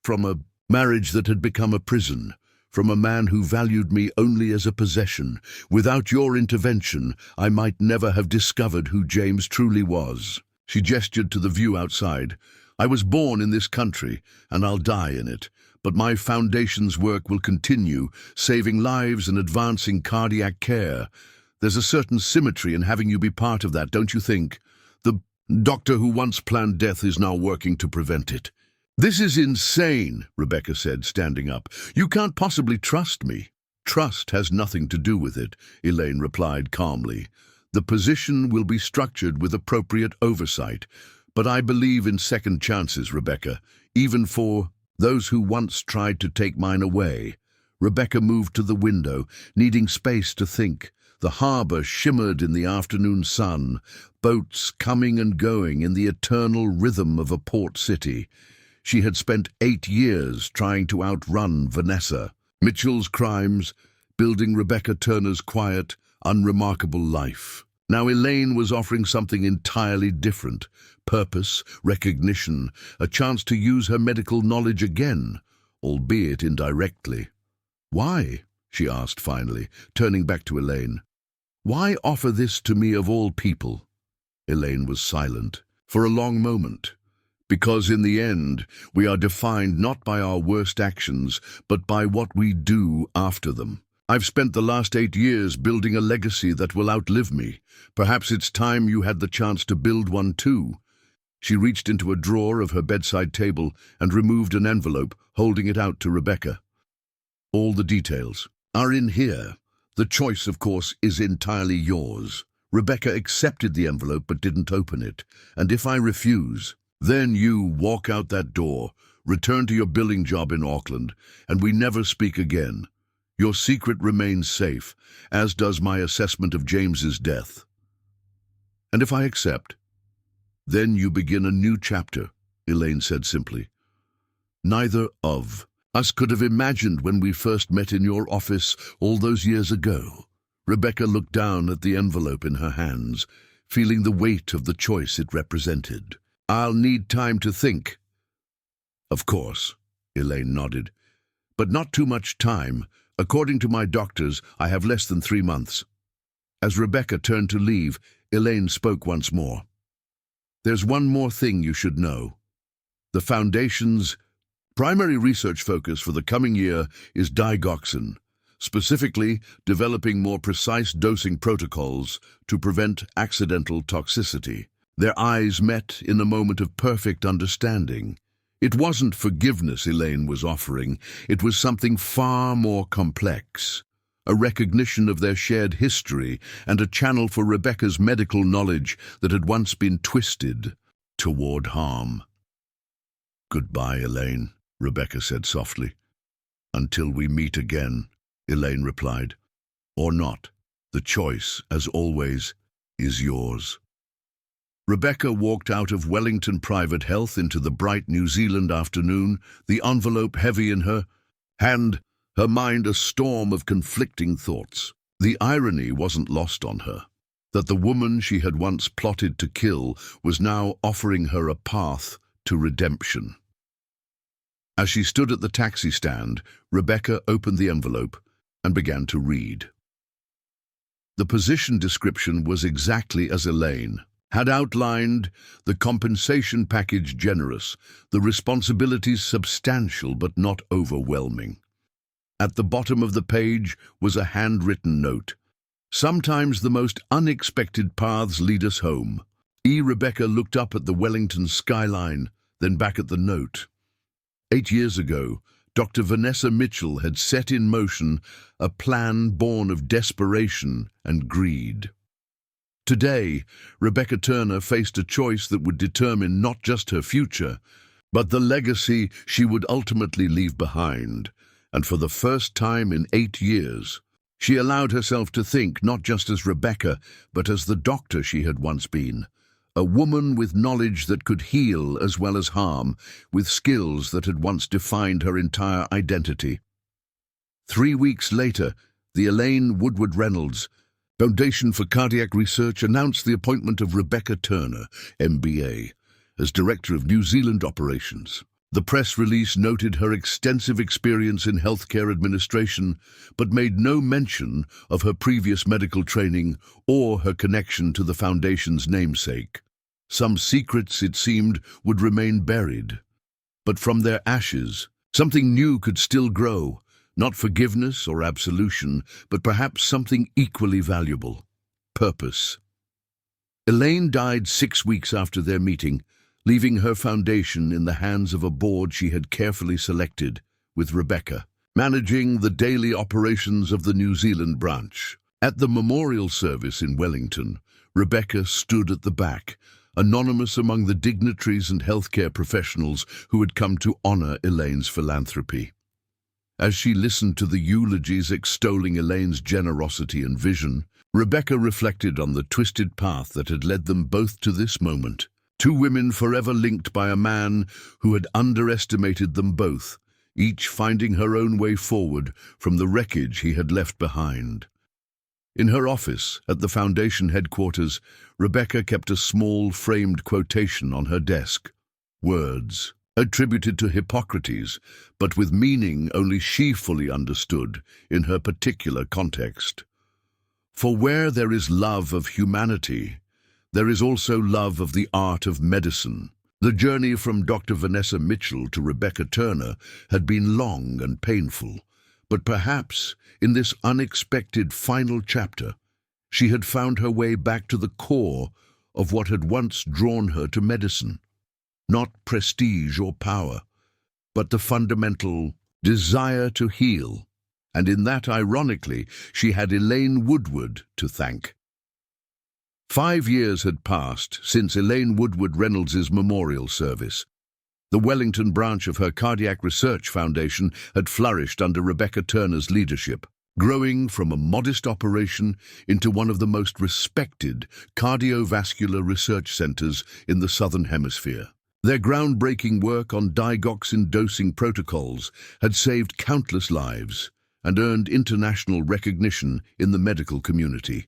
From a marriage that had become a prison, from a man who valued me only as a possession. Without your intervention, I might never have discovered who James truly was. She gestured to the view outside. I was born in this country, and I'll die in it. But my foundation's work will continue, saving lives and advancing cardiac care. There's a certain symmetry in having you be part of that, don't you think? The doctor who once planned death is now working to prevent it. This is insane, Rebecca said, standing up. You can't possibly trust me. Trust has nothing to do with it, Elaine replied calmly. The position will be structured with appropriate oversight. But I believe in second chances, Rebecca, even for those who once tried to take mine away. Rebecca moved to the window, needing space to think. The harbour shimmered in the afternoon sun, boats coming and going in the eternal rhythm of a port city. She had spent 8 years trying to outrun Vanessa, Mitchell's crimes, building Rebecca Turner's quiet, unremarkable life. Now Elaine was offering something entirely different. Purpose, recognition, a chance to use her medical knowledge again, albeit indirectly. Why? She asked finally, turning back to Elaine. Why offer this to me of all people? Elaine was silent for a long moment. Because in the end, we are defined not by our worst actions, but by what we do after them. I've spent the last 8 years building a legacy that will outlive me. Perhaps it's time you had the chance to build one too. She reached into a drawer of her bedside table and removed an envelope, holding it out to Rebecca. All the details are in here. The choice, of course, is entirely yours. Rebecca accepted the envelope but didn't open it. And if I refuse, then you walk out that door, return to your billing job in Auckland, and we never speak again. Your secret remains safe, as does my assessment of James's death. And if I accept, then you begin a new chapter, Elaine said simply. Neither of us could have imagined when we first met in your office all those years ago. Rebecca looked down at the envelope in her hands, feeling the weight of the choice it represented. I'll need time to think. Of course, Elaine nodded. But not too much time. According to my doctors, I have less than 3 months. As Rebecca turned to leave, Elaine spoke once more. There's one more thing you should know. The Foundation's primary research focus for the coming year is digoxin, specifically developing more precise dosing protocols to prevent accidental toxicity. Their eyes met in a moment of perfect understanding. It wasn't forgiveness Elaine was offering, it was something far more complex. A recognition of their shared history and a channel for Rebecca's medical knowledge that had once been twisted toward harm. Goodbye, Elaine, Rebecca said softly. Until we meet again, Elaine replied. Or not. The choice, as always, is yours. Rebecca walked out of Wellington Private Health into the bright New Zealand afternoon, the envelope heavy in her hand, her mind a storm of conflicting thoughts. The irony wasn't lost on her, that the woman she had once plotted to kill was now offering her a path to redemption. As she stood at the taxi stand, Rebecca opened the envelope and began to read. The position description was exactly as Elaine had outlined, the compensation package generous, the responsibilities substantial but not overwhelming. At the bottom of the page was a handwritten note. Sometimes the most unexpected paths lead us home. Rebecca looked up at the Wellington skyline, then back at the note. 8 years ago, Dr. Vanessa Mitchell had set in motion a plan born of desperation and greed. Today, Rebecca Turner faced a choice that would determine not just her future, but the legacy she would ultimately leave behind. And for the first time in 8 years, she allowed herself to think not just as Rebecca, but as the doctor she had once been. A woman with knowledge that could heal as well as harm, with skills that had once defined her entire identity. 3 weeks later, the Elaine Woodward Reynolds Foundation for Cardiac Research announced the appointment of Rebecca Turner, MBA, as Director of New Zealand Operations. The press release noted her extensive experience in healthcare administration, but made no mention of her previous medical training or her connection to the Foundation's namesake. Some secrets, it seemed, would remain buried. But from their ashes, something new could still grow, not forgiveness or absolution, but perhaps something equally valuable: purpose. Elaine died 6 weeks after their meeting, leaving her foundation in the hands of a board she had carefully selected, with Rebecca managing the daily operations of the New Zealand branch. At the memorial service in Wellington, Rebecca stood at the back, anonymous among the dignitaries and healthcare professionals who had come to honor Elaine's philanthropy. As she listened to the eulogies extolling Elaine's generosity and vision, Rebecca reflected on the twisted path that had led them both to this moment. 2 women forever linked by a man who had underestimated them both, each finding her own way forward from the wreckage he had left behind. In her office at the Foundation headquarters, Rebecca kept a small framed quotation on her desk. Words attributed to Hippocrates, but with meaning only she fully understood in her particular context. For where there is love of humanity, there is also love of the art of medicine. The journey from Dr. Vanessa Mitchell to Rebecca Turner had been long and painful, but perhaps in this unexpected final chapter, she had found her way back to the core of what had once drawn her to medicine. Not prestige or power, but the fundamental desire to heal. And in that, ironically, she had Elaine Woodward to thank. 5 years had passed since Elaine Woodward Reynolds' memorial service. The Wellington branch of her Cardiac Research Foundation had flourished under Rebecca Turner's leadership, growing from a modest operation into one of the most respected cardiovascular research centers in the Southern Hemisphere. Their groundbreaking work on digoxin dosing protocols had saved countless lives and earned international recognition in the medical community.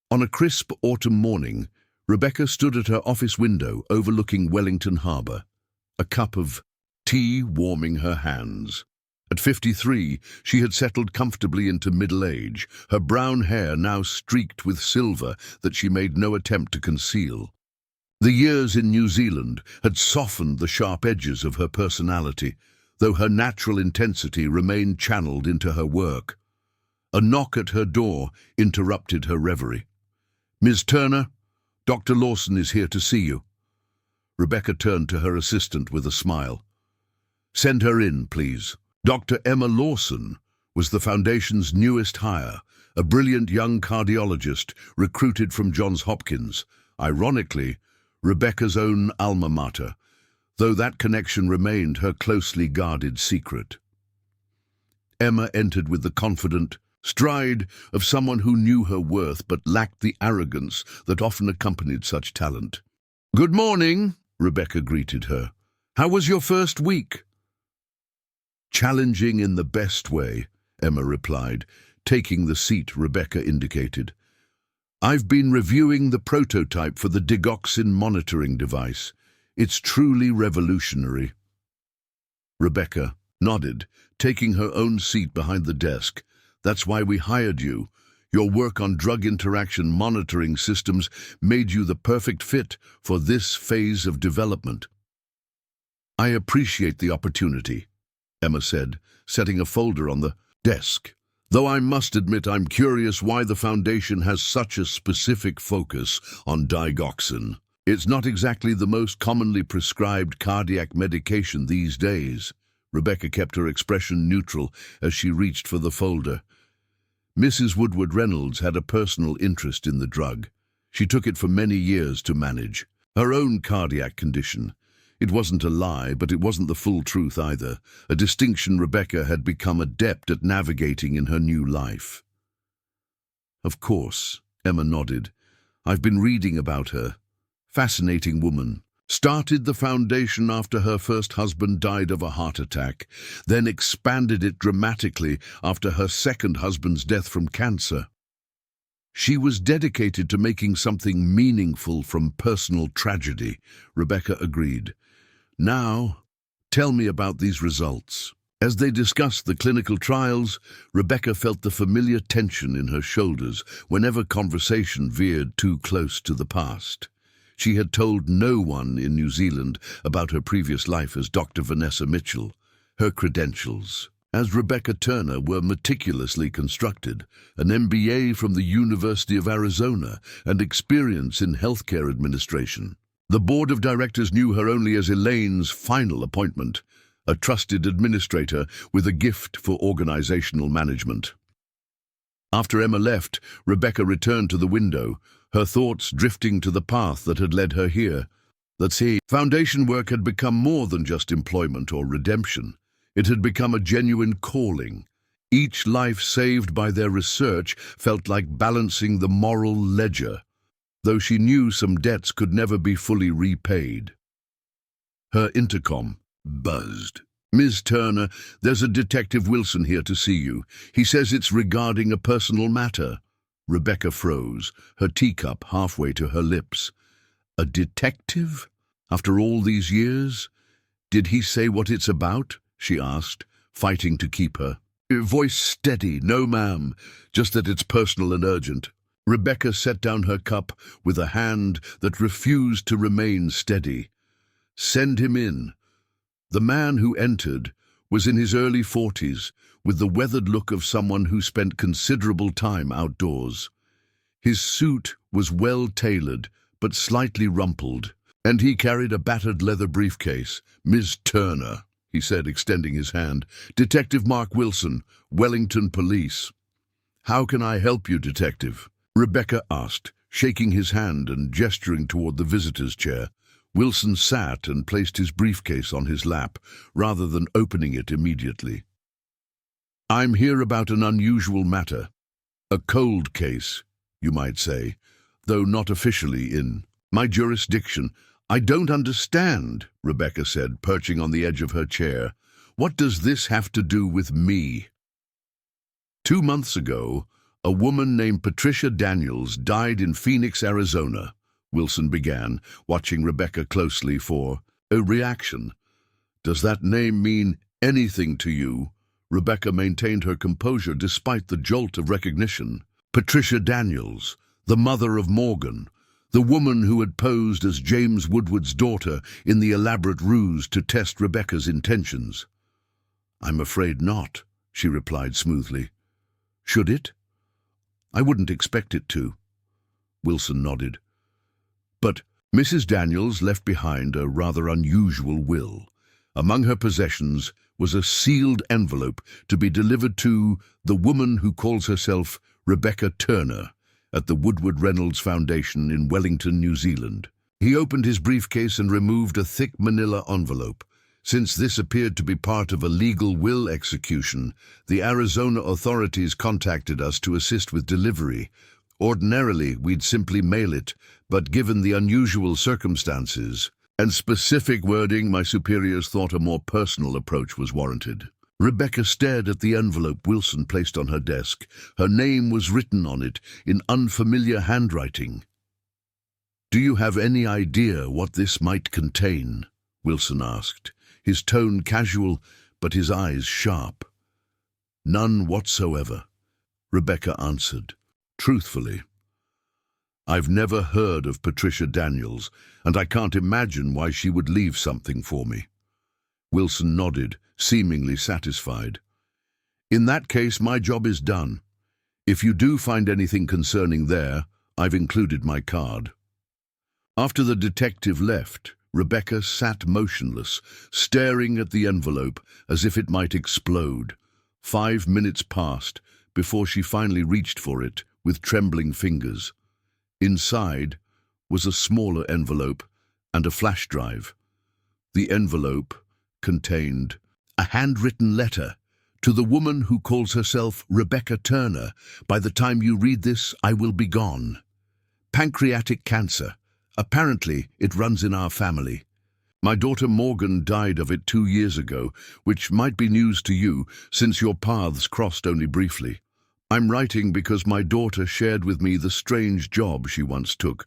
On a crisp autumn morning, Rebecca stood at her office window overlooking Wellington Harbour, a cup of tea warming her hands. At 53, she had settled comfortably into middle age, her brown hair now streaked with silver that she made no attempt to conceal. The years in New Zealand had softened the sharp edges of her personality, though her natural intensity remained channeled into her work. A knock at her door interrupted her reverie. "Ms. Turner, Dr. Lawson is here to see you." Rebecca turned to her assistant with a smile. "Send her in, please." Dr. Emma Lawson was the Foundation's newest hire, a brilliant young cardiologist recruited from Johns Hopkins, ironically, Rebecca's own alma mater, though that connection remained her closely guarded secret. Emma entered with the confident stride of someone who knew her worth but lacked the arrogance that often accompanied such talent. "Good morning," Rebecca greeted her. "How was your first week?" "Challenging in the best way," Emma replied, taking the seat Rebecca indicated. "I've been reviewing the prototype for the digoxin monitoring device. It's truly revolutionary." Rebecca nodded, taking her own seat behind the desk. "That's why we hired you. Your work on drug interaction monitoring systems made you the perfect fit for this phase of development." "I appreciate the opportunity," Emma said, setting a folder on the desk. Though I must admit I'm curious why the Foundation has such a specific focus on digoxin. It's not exactly the most commonly prescribed cardiac medication these days. Rebecca kept her expression neutral as she reached for the folder. Mrs. Woodward Reynolds had a personal interest in the drug. She took it for many years to manage her own cardiac condition. It wasn't a lie, but it wasn't the full truth either, a distinction Rebecca had become adept at navigating in her new life. Of course, Emma nodded. I've been reading about her. Fascinating woman. Started the Foundation after her first husband died of a heart attack, then expanded it dramatically after her second husband's death from cancer. She was dedicated to making something meaningful from personal tragedy, Rebecca agreed. Now, tell me about these results. As they discussed the clinical trials, Rebecca felt the familiar tension in her shoulders whenever conversation veered too close to the past. She had told no one in New Zealand about her previous life as Dr. Vanessa Mitchell. Her credentials as Rebecca Turner were meticulously constructed, an MBA from the University of Arizona and experience in healthcare administration. The board of directors knew her only as Elaine's final appointment, a trusted administrator with a gift for organizational management. After Emma left, Rebecca returned to the window, her thoughts drifting to the path that had led her here. Foundation work had become more than just employment or redemption. It had become a genuine calling. Each life saved by their research felt like balancing the moral ledger, though she knew some debts could never be fully repaid. Her intercom buzzed. Ms. Turner, there's a Detective Wilson here to see you. He says it's regarding a personal matter. Rebecca froze, her teacup halfway to her lips. A detective? After all these years? Did he say what it's about? She asked, fighting to keep her voice steady. No, ma'am, just that it's personal and urgent. Rebecca set down her cup with a hand that refused to remain steady. Send him in. The man who entered was in his early 40s, with the weathered look of someone who spent considerable time outdoors. His suit was well-tailored, but slightly rumpled, and he carried a battered leather briefcase. Ms. Turner, he said, extending his hand. Detective Mark Wilson, Wellington Police. How can I help you, Detective? Rebecca asked, shaking his hand and gesturing toward the visitor's chair. Wilson sat and placed his briefcase on his lap, rather than opening it immediately. I'm here about an unusual matter. A cold case, you might say, though not officially in my jurisdiction. I don't understand, Rebecca said, perching on the edge of her chair. What does this have to do with me? 2 months ago, a woman named Patricia Daniels died in Phoenix, Arizona, Wilson began, watching Rebecca closely for a reaction. Does that name mean anything to you? Rebecca maintained her composure despite the jolt of recognition. Patricia Daniels, the mother of Morgan, the woman who had posed as James Woodward's daughter in the elaborate ruse to test Rebecca's intentions. I'm afraid not, she replied smoothly. Should it? I wouldn't expect it to. Wilson nodded. But Mrs. Daniels left behind a rather unusual will. Among her possessions was a sealed envelope to be delivered to the woman who calls herself Rebecca Turner at the Woodward Reynolds Foundation in Wellington, New Zealand. He opened his briefcase and removed a thick manila envelope. Since this appeared to be part of a legal will execution, the Arizona authorities contacted us to assist with delivery. Ordinarily, we'd simply mail it, but given the unusual circumstances and specific wording, my superiors thought a more personal approach was warranted. Rebecca stared at the envelope Wilson placed on her desk. Her name was written on it in unfamiliar handwriting. Do you have any idea what this might contain? Wilson asked, his tone casual, but his eyes sharp. None whatsoever, Rebecca answered, truthfully. I've never heard of Patricia Daniels, and I can't imagine why she would leave something for me. Wilson nodded, seemingly satisfied. In that case, my job is done. If you do find anything concerning there, I've included my card. After the detective left, Rebecca sat motionless, staring at the envelope as if it might explode. 5 minutes passed before she finally reached for it with trembling fingers. Inside was a smaller envelope and a flash drive. The envelope contained a handwritten letter to the woman who calls herself Rebecca Turner. By the time you read this, I will be gone. Pancreatic cancer. Apparently, it runs in our family. My daughter Morgan died of it 2 years ago, which might be news to you since your paths crossed only briefly. I'm writing because my daughter shared with me the strange job she once took,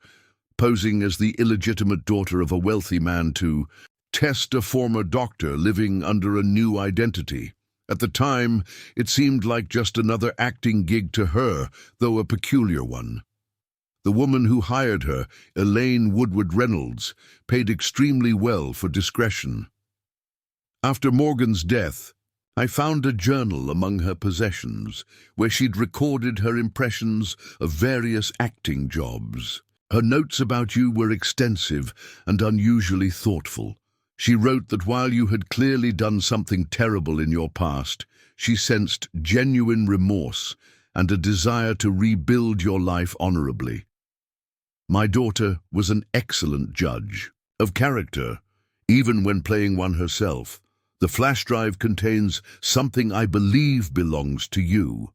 posing as the illegitimate daughter of a wealthy man to test a former doctor living under a new identity. At the time, it seemed like just another acting gig to her, though a peculiar one. The woman who hired her, Elaine Woodward Reynolds, paid extremely well for discretion. After Morgan's death, I found a journal among her possessions where she'd recorded her impressions of various acting jobs. Her notes about you were extensive and unusually thoughtful. She wrote that while you had clearly done something terrible in your past, she sensed genuine remorse and a desire to rebuild your life honorably. My daughter was an excellent judge of character, even when playing one herself. The flash drive contains something I believe belongs to you.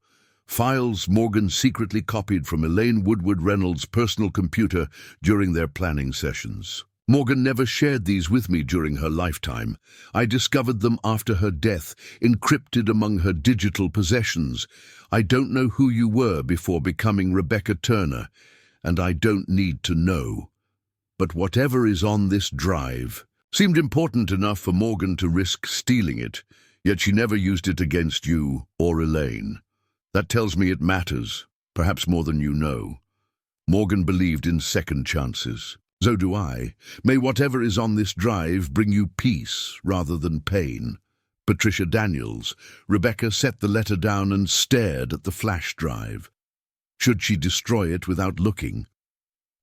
Files Morgan secretly copied from Elaine Woodward Reynolds' personal computer during their planning sessions. Morgan never shared these with me during her lifetime. I discovered them after her death, encrypted among her digital possessions. I don't know who you were before becoming Rebecca Turner, and I don't need to know. But whatever is on this drive seemed important enough for Morgan to risk stealing it, yet she never used it against you or Elaine. That tells me it matters, perhaps more than you know. Morgan believed in second chances. So do I. May whatever is on this drive bring you peace rather than pain. Patricia Daniels. Rebecca set the letter down and stared at the flash drive. Should she destroy it without looking?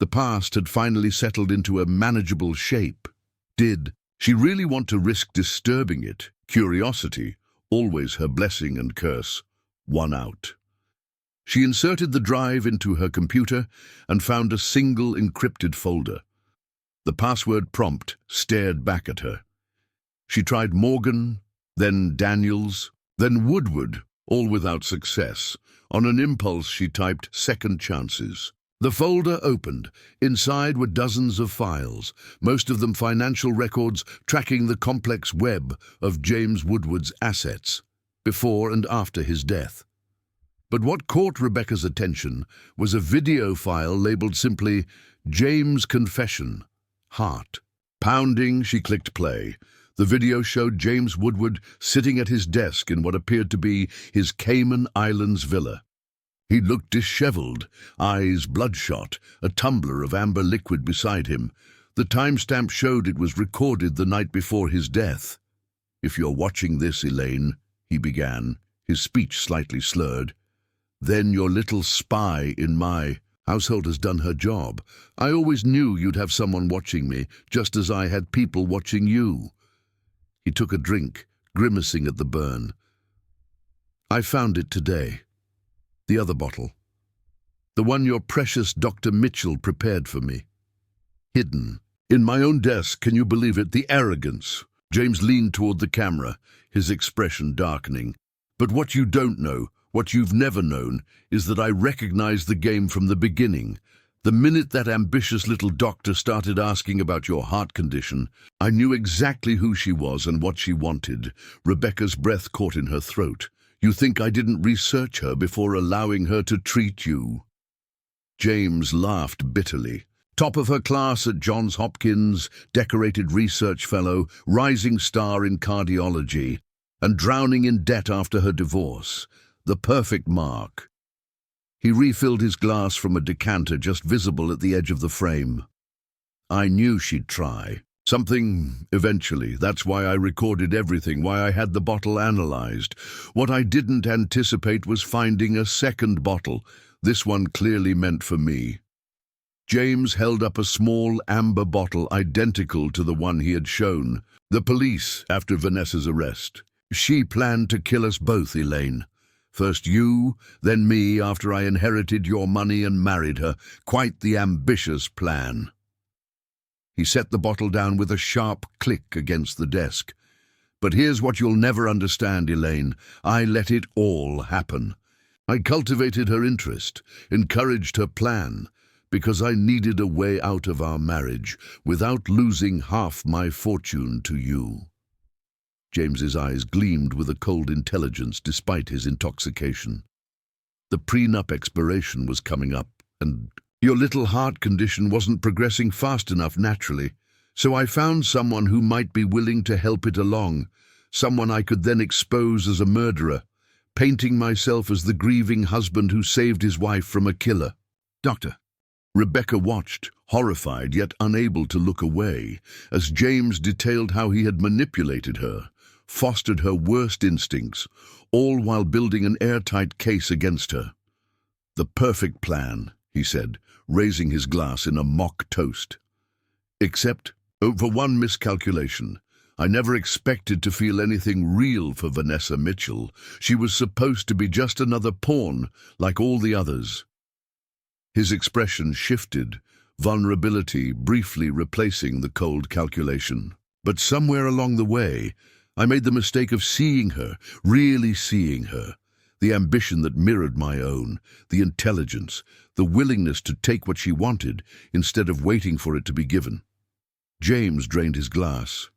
The past had finally settled into a manageable shape. Did she really want to risk disturbing it? Curiosity, always her blessing and curse, won out. She inserted the drive into her computer and found a single encrypted folder. The password prompt stared back at her. She tried Morgan, then Daniels, then Woodward, all without success. On an impulse, she typed second chances. The folder opened. Inside were dozens of files, most of them financial records tracking the complex web of James Woodward's assets, before and after his death. But what caught Rebecca's attention was a video file labeled simply, James Confession, Heart. Pounding, she clicked play. The video showed James Woodward sitting at his desk in what appeared to be his Cayman Islands villa. He looked disheveled, eyes bloodshot, a tumbler of amber liquid beside him. The timestamp showed it was recorded the night before his death. "If you're watching this, Elaine," he began, his speech slightly slurred, "then your little spy in my household has done her job. I always knew you'd have someone watching me, just as I had people watching you." He took a drink, grimacing at the burn. "I found it today. The other bottle. The one your precious Dr. Mitchell prepared for me. Hidden. In my own desk, can you believe it? The arrogance." James leaned toward the camera, his expression darkening. "But what you don't know, what you've never known, is that I recognized the game from the beginning. The minute that ambitious little doctor started asking about your heart condition, I knew exactly who she was and what she wanted." Rebecca's breath caught in her throat. "You think I didn't research her before allowing her to treat you?" James laughed bitterly. Top of her class at Johns Hopkins, decorated research fellow, rising star in cardiology, and drowning in debt after her divorce. The perfect mark. He refilled his glass from a decanter just visible at the edge of the frame. "I knew she'd try. Something, eventually. That's why I recorded everything, why I had the bottle analyzed. What I didn't anticipate was finding a second bottle, this one clearly meant for me. James held up a small amber bottle identical to the one he had shown. The police, after Vanessa's arrest. She planned to kill us both, Elaine. First you, then me, after I inherited your money and married her. Quite the ambitious plan. He set the bottle down with a sharp click against the desk. But here's what you'll never understand, Elaine. I let it all happen. I cultivated her interest, encouraged her plan, because I needed a way out of our marriage without losing half my fortune to you. James's eyes gleamed with a cold intelligence despite his intoxication. The prenup expiration was coming up, and your little heart condition wasn't progressing fast enough naturally, so I found someone who might be willing to help it along, someone I could then expose as a murderer, painting myself as the grieving husband who saved his wife from a killer. Doctor. Rebecca watched, horrified yet unable to look away, as James detailed how he had manipulated her, fostered her worst instincts, all while building an airtight case against her. The perfect plan, he said, raising his glass in a mock toast. Except, for one miscalculation, I never expected to feel anything real for Vanessa Mitchell. She was supposed to be just another pawn, like all the others. His expression shifted, vulnerability briefly replacing the cold calculation. But somewhere along the way, I made the mistake of seeing her, really seeing her. The ambition that mirrored my own, the intelligence, the willingness to take what she wanted instead of waiting for it to be given. James drained his glass.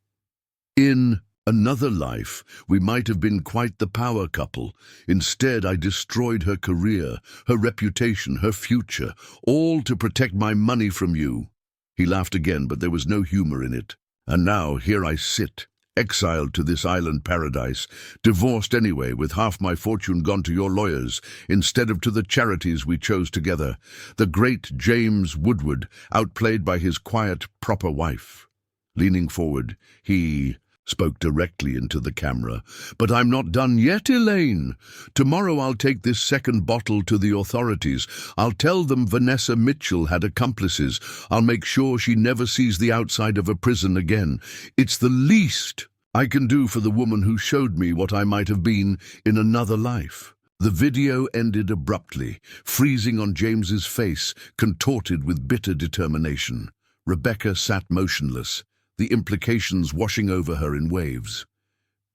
In another life, we might have been quite the power couple. Instead, I destroyed her career, her reputation, her future, all to protect my money from you. He laughed again, but there was no humor in it. And now here I sit, exiled to this island paradise, divorced anyway, with half my fortune gone to your lawyers, instead of to the charities we chose together. The great James Woodward, outplayed by his quiet, proper wife. Leaning forward, he spoke directly into the camera. But I'm not done yet, Elaine. Tomorrow I'll take this second bottle to the authorities. I'll tell them Vanessa Mitchell had accomplices. I'll make sure she never sees the outside of a prison again. It's the least I can do for the woman who showed me what I might have been in another life. The video ended abruptly, freezing on James's face, contorted with bitter determination. Rebecca sat motionless, the implications washing over her in waves.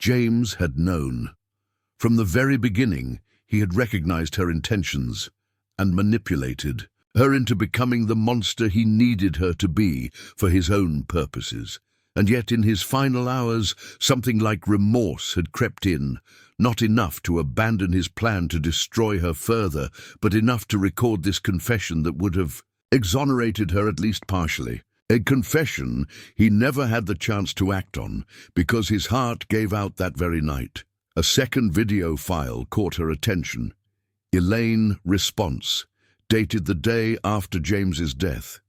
James had known. From the very beginning, he had recognized her intentions and manipulated her into becoming the monster he needed her to be for his own purposes. And yet in his final hours, something like remorse had crept in, not enough to abandon his plan to destroy her further, but enough to record this confession that would have exonerated her at least partially. A confession he never had the chance to act on because his heart gave out that very night. A second video file caught her attention. Elaine response, dated the day after James's death.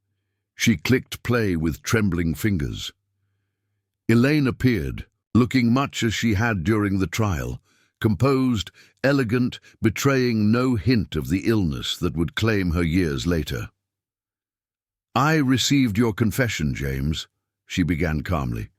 She clicked play with trembling fingers. Elaine appeared, looking much as she had during the trial, composed, elegant, betraying no hint of the illness that would claim her years later. I received your confession, James, she began calmly.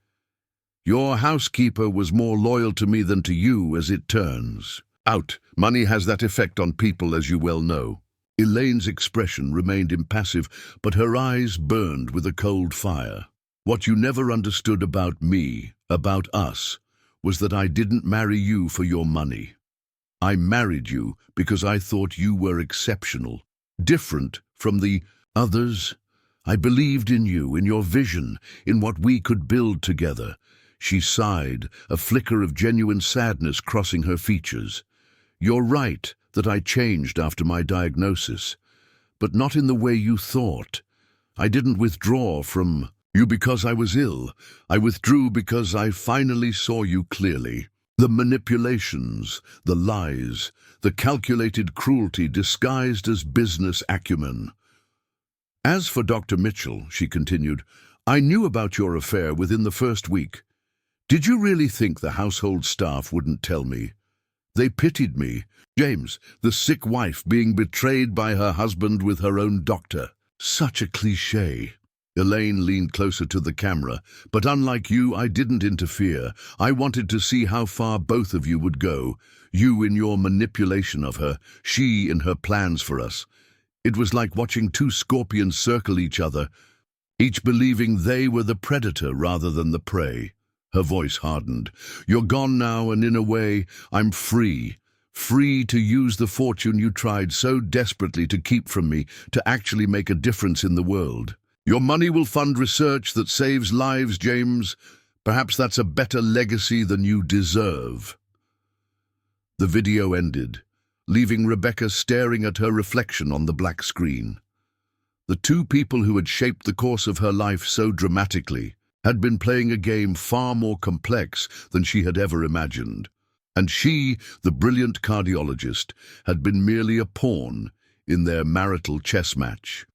Your housekeeper was more loyal to me than to you, as it turns out. Money has that effect on people, as you well know. Elaine's expression remained impassive, but her eyes burned with a cold fire. What you never understood about me, about us, was that I didn't marry you for your money. I married you because I thought you were exceptional, different from the others. I believed in you, in your vision, in what we could build together. She sighed, a flicker of genuine sadness crossing her features. You're right that I changed after my diagnosis, but not in the way you thought. I didn't withdraw from you because I was ill. I withdrew because I finally saw you clearly. The manipulations, the lies, the calculated cruelty disguised as business acumen. As for Dr. Mitchell, she continued, I knew about your affair within the first week. Did you really think the household staff wouldn't tell me? They pitied me. James, the sick wife being betrayed by her husband with her own doctor. Such a cliché. Elaine leaned closer to the camera, but unlike you, I didn't interfere. I wanted to see how far both of you would go. You in your manipulation of her, she in her plans for us. It was like watching two scorpions circle each other, each believing they were the predator rather than the prey. Her voice hardened. You're gone now, and in a way, I'm free. Free to use the fortune you tried so desperately to keep from me, to actually make a difference in the world. Your money will fund research that saves lives, James. Perhaps that's a better legacy than you deserve. The video ended, leaving Rebecca staring at her reflection on the black screen. The two people who had shaped the course of her life so dramatically had been playing a game far more complex than she had ever imagined. And she, the brilliant cardiologist, had been merely a pawn in their marital chess match.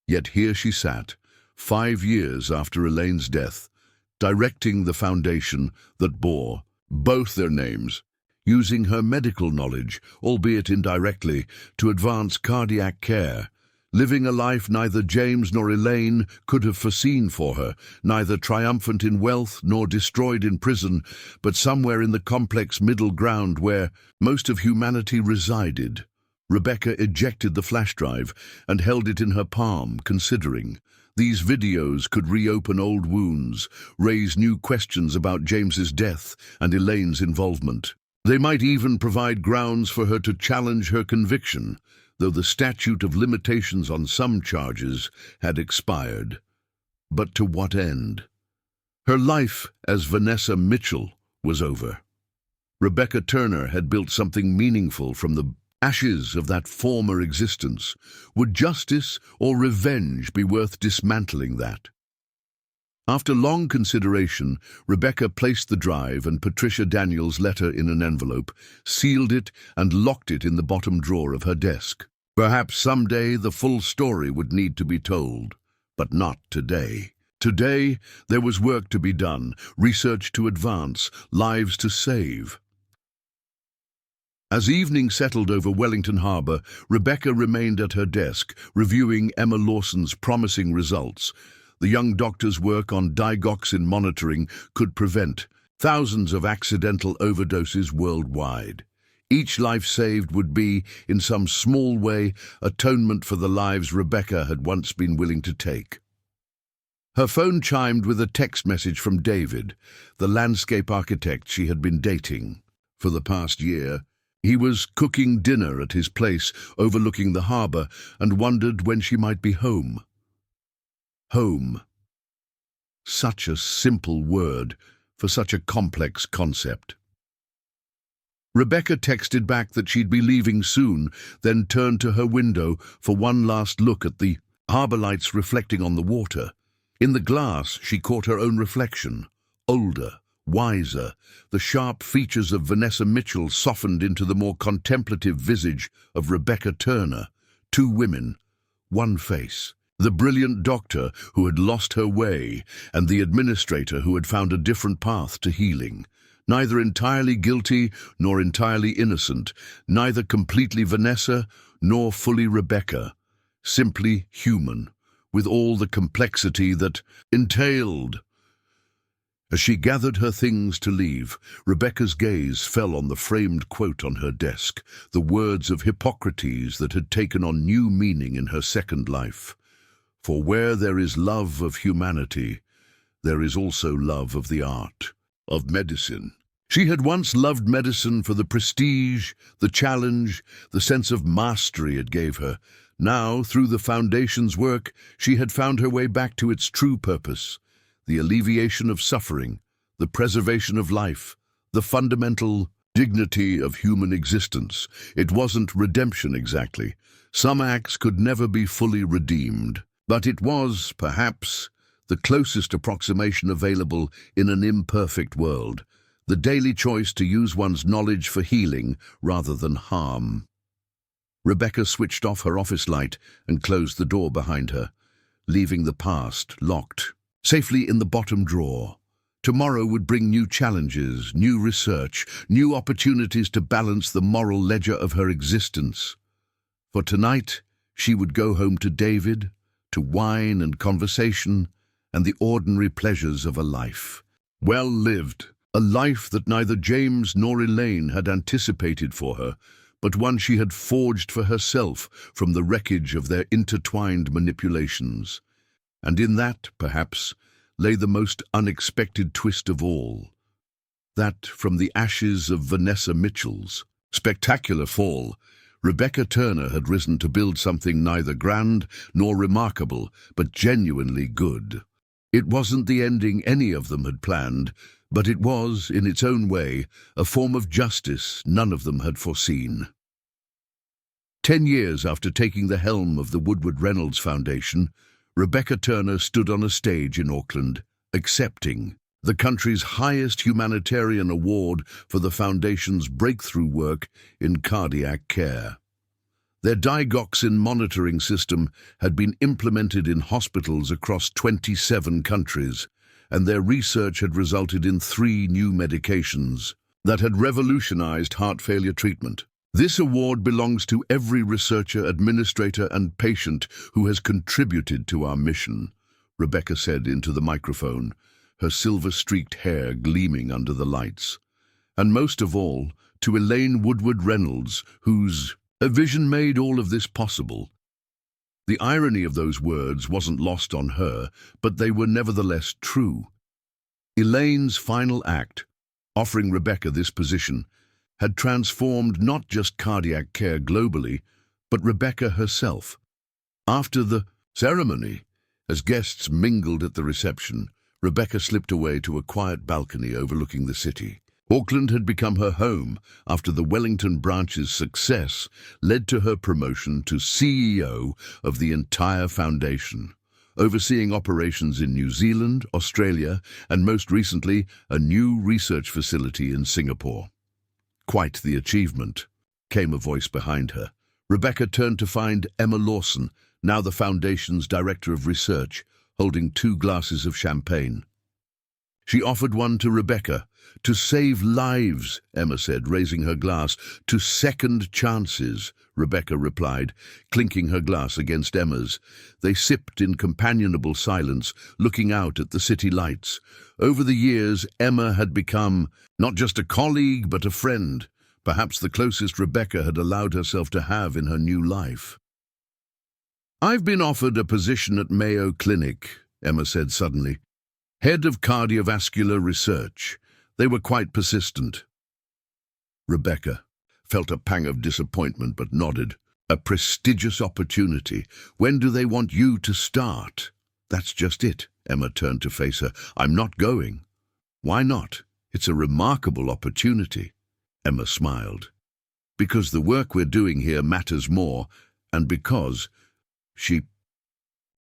Yet here she sat, 5 years after Elaine's death, directing the foundation that bore both their names, using her medical knowledge, albeit indirectly, to advance cardiac care, living a life neither James nor Elaine could have foreseen for her, neither triumphant in wealth nor destroyed in prison, but somewhere in the complex middle ground where most of humanity resided. Rebecca ejected the flash drive and held it in her palm, considering. These videos could reopen old wounds, raise new questions about James's death and Elaine's involvement. They might even provide grounds for her to challenge her conviction, though the statute of limitations on some charges had expired. But to what end? Her life as Vanessa Mitchell was over. Rebecca Turner had built something meaningful from the ashes of that former existence. Would justice or revenge be worth dismantling that? After long consideration, Rebecca placed the drive and Patricia Daniels' letter in an envelope, sealed it, and locked it in the bottom drawer of her desk. Perhaps someday the full story would need to be told, but not today. Today, there was work to be done, research to advance, lives to save. As evening settled over Wellington Harbour, Rebecca remained at her desk, reviewing Emma Lawson's promising results. The young doctor's work on digoxin monitoring could prevent thousands of accidental overdoses worldwide. Each life saved would be, in some small way, atonement for the lives Rebecca had once been willing to take. Her phone chimed with a text message from David, the landscape architect she had been dating. For the past year, he was cooking dinner at his place overlooking the harbour and wondered when she might be home. Home. Such a simple word for such a complex concept. Rebecca texted back that she'd be leaving soon, then turned to her window for one last look at the harbour lights reflecting on the water. In the glass, she caught her own reflection, older, wiser, the sharp features of Vanessa Mitchell softened into the more contemplative visage of Rebecca Turner. Two women, one face. The brilliant doctor who had lost her way, and the administrator who had found a different path to healing. Neither entirely guilty nor entirely innocent, neither completely Vanessa nor fully Rebecca. Simply human, with all the complexity that entailed. As she gathered her things to leave, Rebecca's gaze fell on the framed quote on her desk, the words of Hippocrates that had taken on new meaning in her second life. For where there is love of humanity, there is also love of the art, of medicine. She had once loved medicine for the prestige, the challenge, the sense of mastery it gave her. Now, through the Foundation's work, she had found her way back to its true purpose, the alleviation of suffering, the preservation of life, the fundamental dignity of human existence. It wasn't redemption exactly. Some acts could never be fully redeemed. But it was, perhaps, the closest approximation available in an imperfect world, the daily choice to use one's knowledge for healing rather than harm. Rebecca switched off her office light and closed the door behind her, leaving the past locked. safely in the bottom drawer. Tomorrow would bring new challenges, new research, new opportunities to balance the moral ledger of her existence. For tonight, she would go home to David, to wine and conversation, and the ordinary pleasures of a life. Well lived, a life that neither James nor Elaine had anticipated for her, but one she had forged for herself from the wreckage of their intertwined manipulations. And in that, perhaps, lay the most unexpected twist of all. That from the ashes of Vanessa Mitchell's spectacular fall, Rebecca Turner had risen to build something neither grand nor remarkable, but genuinely good. It wasn't the ending any of them had planned, but it was, in its own way, a form of justice none of them had foreseen. 10 years after taking the helm of the Woodward Reynolds Foundation, Rebecca Turner stood on a stage in Auckland, accepting the country's highest humanitarian award for the Foundation's breakthrough work in cardiac care. Their digoxin monitoring system had been implemented in hospitals across 27 countries, and their research had resulted in 3 new medications that had revolutionized heart failure treatment. This award belongs to every researcher, administrator, and patient who has contributed to our mission, Rebecca said into the microphone, her silver-streaked hair gleaming under the lights. And most of all, to Elaine Woodward Reynolds, whose vision made all of this possible. The irony of those words wasn't lost on her, but they were nevertheless true. Elaine's final act, offering Rebecca this position, had transformed not just cardiac care globally, but Rebecca herself. After the ceremony, as guests mingled at the reception, Rebecca slipped away to a quiet balcony overlooking the city. Auckland had become her home after the Wellington branch's success led to her promotion to CEO of the entire foundation, overseeing operations in New Zealand, Australia, and most recently, a new research facility in Singapore. Quite the achievement, came a voice behind her. Rebecca turned to find Emma Lawson, now the Foundation's Director of Research, holding 2 glasses of champagne. She offered one to Rebecca. "To save lives," Emma said, raising her glass. "To second chances," Rebecca replied, clinking her glass against Emma's. They sipped in companionable silence, looking out at the city lights. Over the years, Emma had become not just a colleague, but a friend, perhaps the closest Rebecca had allowed herself to have in her new life. "I've been offered a position at Mayo Clinic," Emma said suddenly. "Head of cardiovascular research." They were quite persistent. Rebecca felt a pang of disappointment but nodded. "A prestigious opportunity. When do they want you to start?" "That's just it." Emma turned to face her. "I'm not going." "Why not? It's a remarkable opportunity." Emma smiled. "Because the work we're doing here matters more, and because—" She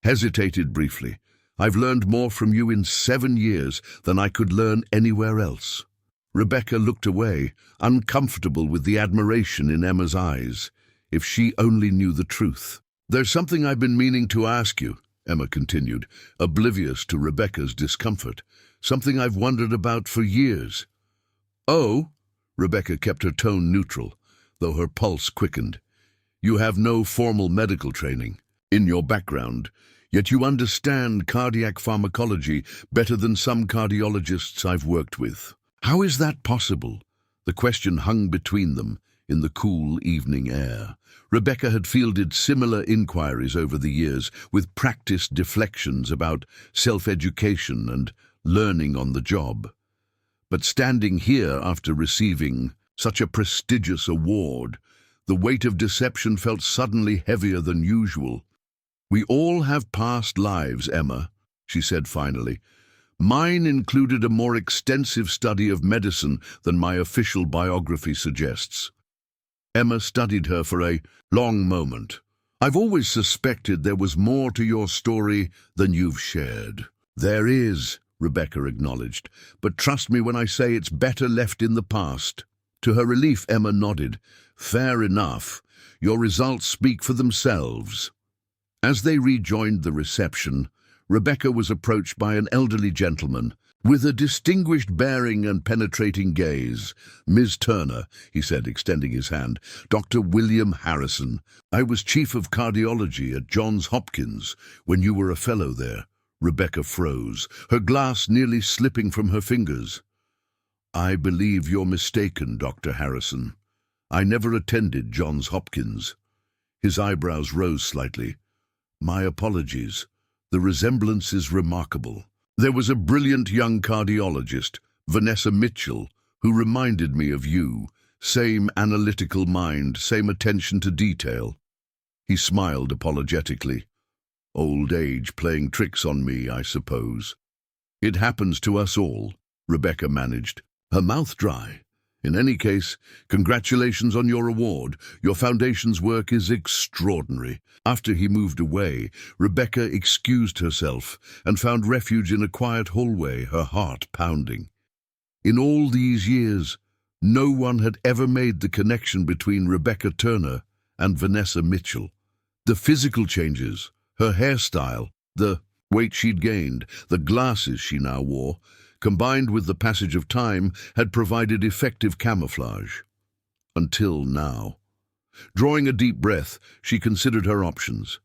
hesitated briefly. "I've learned more from you in 7 years than I could learn anywhere else." Rebecca looked away, uncomfortable with the admiration in Emma's eyes. If she only knew the truth. "There's something I've been meaning to ask you," Emma continued, oblivious to Rebecca's discomfort. "Something I've wondered about for years." "Oh?" Rebecca kept her tone neutral, though her pulse quickened. "You have no formal medical training in your background, yet you understand cardiac pharmacology better than some cardiologists I've worked with. How is that possible?" The question hung between them in the cool evening air. Rebecca had fielded similar inquiries over the years, with practiced deflections about self-education and learning on the job. But standing here after receiving such a prestigious award, the weight of deception felt suddenly heavier than usual. "We all have past lives, Emma," she said finally. "Mine included a more extensive study of medicine than my official biography suggests." Emma studied her for a long moment. "I've always suspected there was more to your story than you've shared." "There is," Rebecca acknowledged, "but trust me when I say it's better left in the past." To her relief, Emma nodded. "Fair enough. Your results speak for themselves." As they rejoined the reception, Rebecca was approached by an elderly gentleman with a distinguished bearing and penetrating gaze. "Ms. Turner," he said, extending his hand. "Dr. William Harrison. I was chief of cardiology at Johns Hopkins when you were a fellow there." Rebecca froze, her glass nearly slipping from her fingers. "I believe you're mistaken, Dr. Harrison. I never attended Johns Hopkins." His eyebrows rose slightly. "My apologies. The resemblance is remarkable. There was a brilliant young cardiologist, Vanessa Mitchell, who reminded me of you. Same analytical mind, same attention to detail." He smiled apologetically. "Old age playing tricks on me, I suppose." "It happens to us all," Rebecca managed, her mouth dry. "In any case, congratulations on your award. Your foundation's work is extraordinary." After he moved away, Rebecca excused herself and found refuge in a quiet hallway, her heart pounding. In all these years, no one had ever made the connection between Rebecca Turner and Vanessa Mitchell. The physical changes, her hairstyle, the weight she'd gained, the glasses she now wore, combined with the passage of time, had provided effective camouflage. Until now. Drawing a deep breath, she considered her options.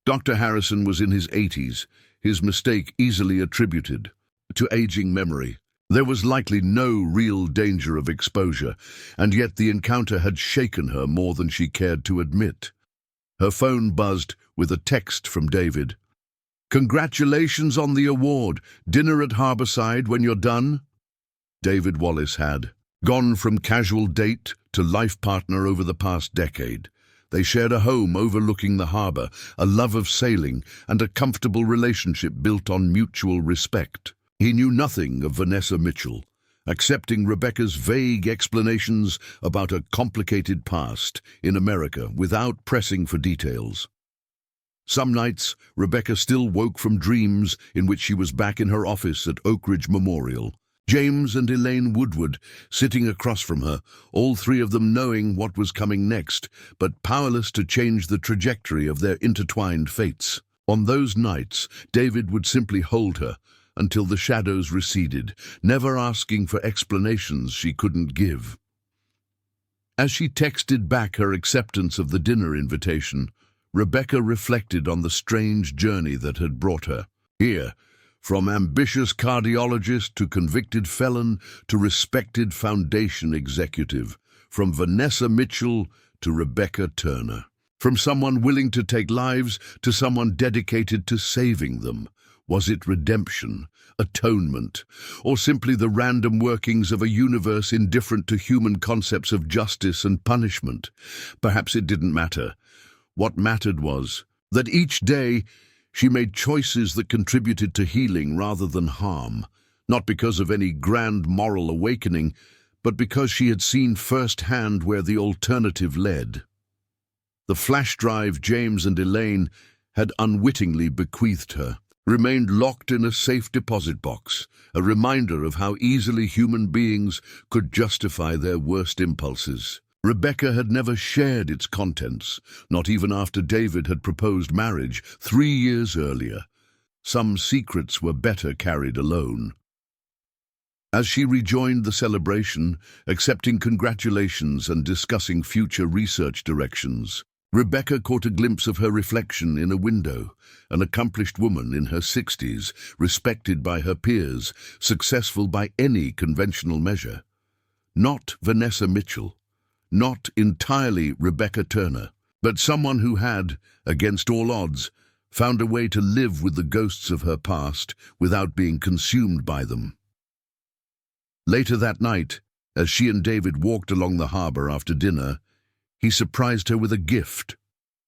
Dr. Harrison was in his 80s, his mistake easily attributed to aging memory. There was likely no real danger of exposure, and yet the encounter had shaken her more than she cared to admit. Her phone buzzed with a text from David. "Congratulations on the award. Dinner at Harborside when you're done?" David Wallace had gone from casual date to life partner over the past decade. They shared a home overlooking the harbor, a love of sailing, and a comfortable relationship built on mutual respect. He knew nothing of Vanessa Mitchell, accepting Rebecca's vague explanations about a complicated past in America without pressing for details. Some nights, Rebecca still woke from dreams in which she was back in her office at Oak Ridge Memorial. James and Elaine Woodward sitting across from her, all three of them knowing what was coming next, but powerless to change the trajectory of their intertwined fates. On those nights, David would simply hold her until the shadows receded, never asking for explanations she couldn't give. As she texted back her acceptance of the dinner invitation, Rebecca reflected on the strange journey that had brought her here. From ambitious cardiologist to convicted felon to respected foundation executive. From Vanessa Mitchell to Rebecca Turner. From someone willing to take lives to someone dedicated to saving them. Was it redemption, atonement, or simply the random workings of a universe indifferent to human concepts of justice and punishment? Perhaps it didn't matter. What mattered was that each day she made choices that contributed to healing rather than harm, not because of any grand moral awakening, but because she had seen firsthand where the alternative led. The flash drive James and Elaine had unwittingly bequeathed her remained locked in a safe deposit box, a reminder of how easily human beings could justify their worst impulses. Rebecca had never shared its contents, not even after David had proposed marriage 3 years earlier. Some secrets were better carried alone. As she rejoined the celebration, accepting congratulations and discussing future research directions, Rebecca caught a glimpse of her reflection in a window, an accomplished woman in her 60s, respected by her peers, successful by any conventional measure. Not Vanessa Mitchell. Not entirely Rebecca Turner, but someone who had, against all odds, found a way to live with the ghosts of her past without being consumed by them. Later that night, as she and David walked along the harbor after dinner, he surprised her with a gift,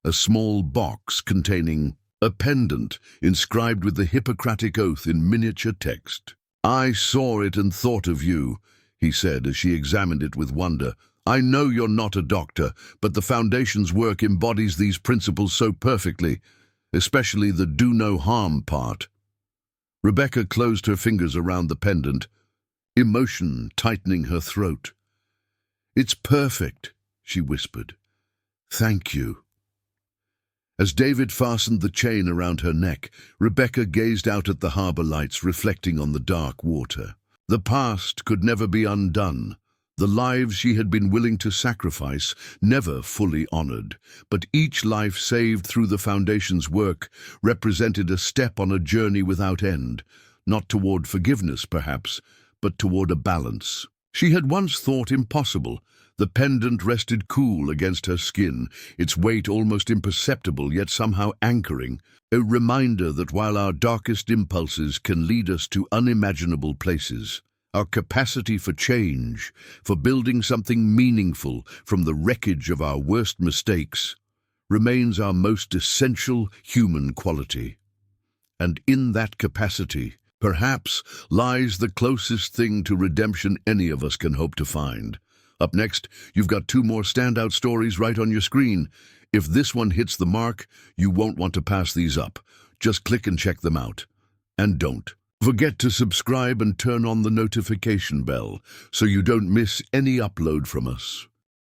a small box containing a pendant inscribed with the Hippocratic Oath in miniature text. "I saw it and thought of you," he said as she examined it with wonder. "I know you're not a doctor, but the Foundation's work embodies these principles so perfectly, especially the do no harm part." Rebecca closed her fingers around the pendant, emotion tightening her throat. "It's perfect," she whispered. "Thank you." As David fastened the chain around her neck, Rebecca gazed out at the harbor lights reflecting on the dark water. The past could never be undone. The lives she had been willing to sacrifice, never fully honored, but each life saved through the Foundation's work represented a step on a journey without end, not toward forgiveness, perhaps, but toward a balance. She had once thought impossible. The pendant rested cool against her skin, its weight almost imperceptible yet somehow anchoring, a reminder that while our darkest impulses can lead us to unimaginable places, our capacity for change, for building something meaningful from the wreckage of our worst mistakes, remains our most essential human quality. And in that capacity, perhaps, lies the closest thing to redemption any of us can hope to find. Up next, you've got 2 more standout stories right on your screen. If this one hits the mark, you won't want to pass these up. Just click and check them out. And don't forget to subscribe and turn on the notification bell so you don't miss any upload from us.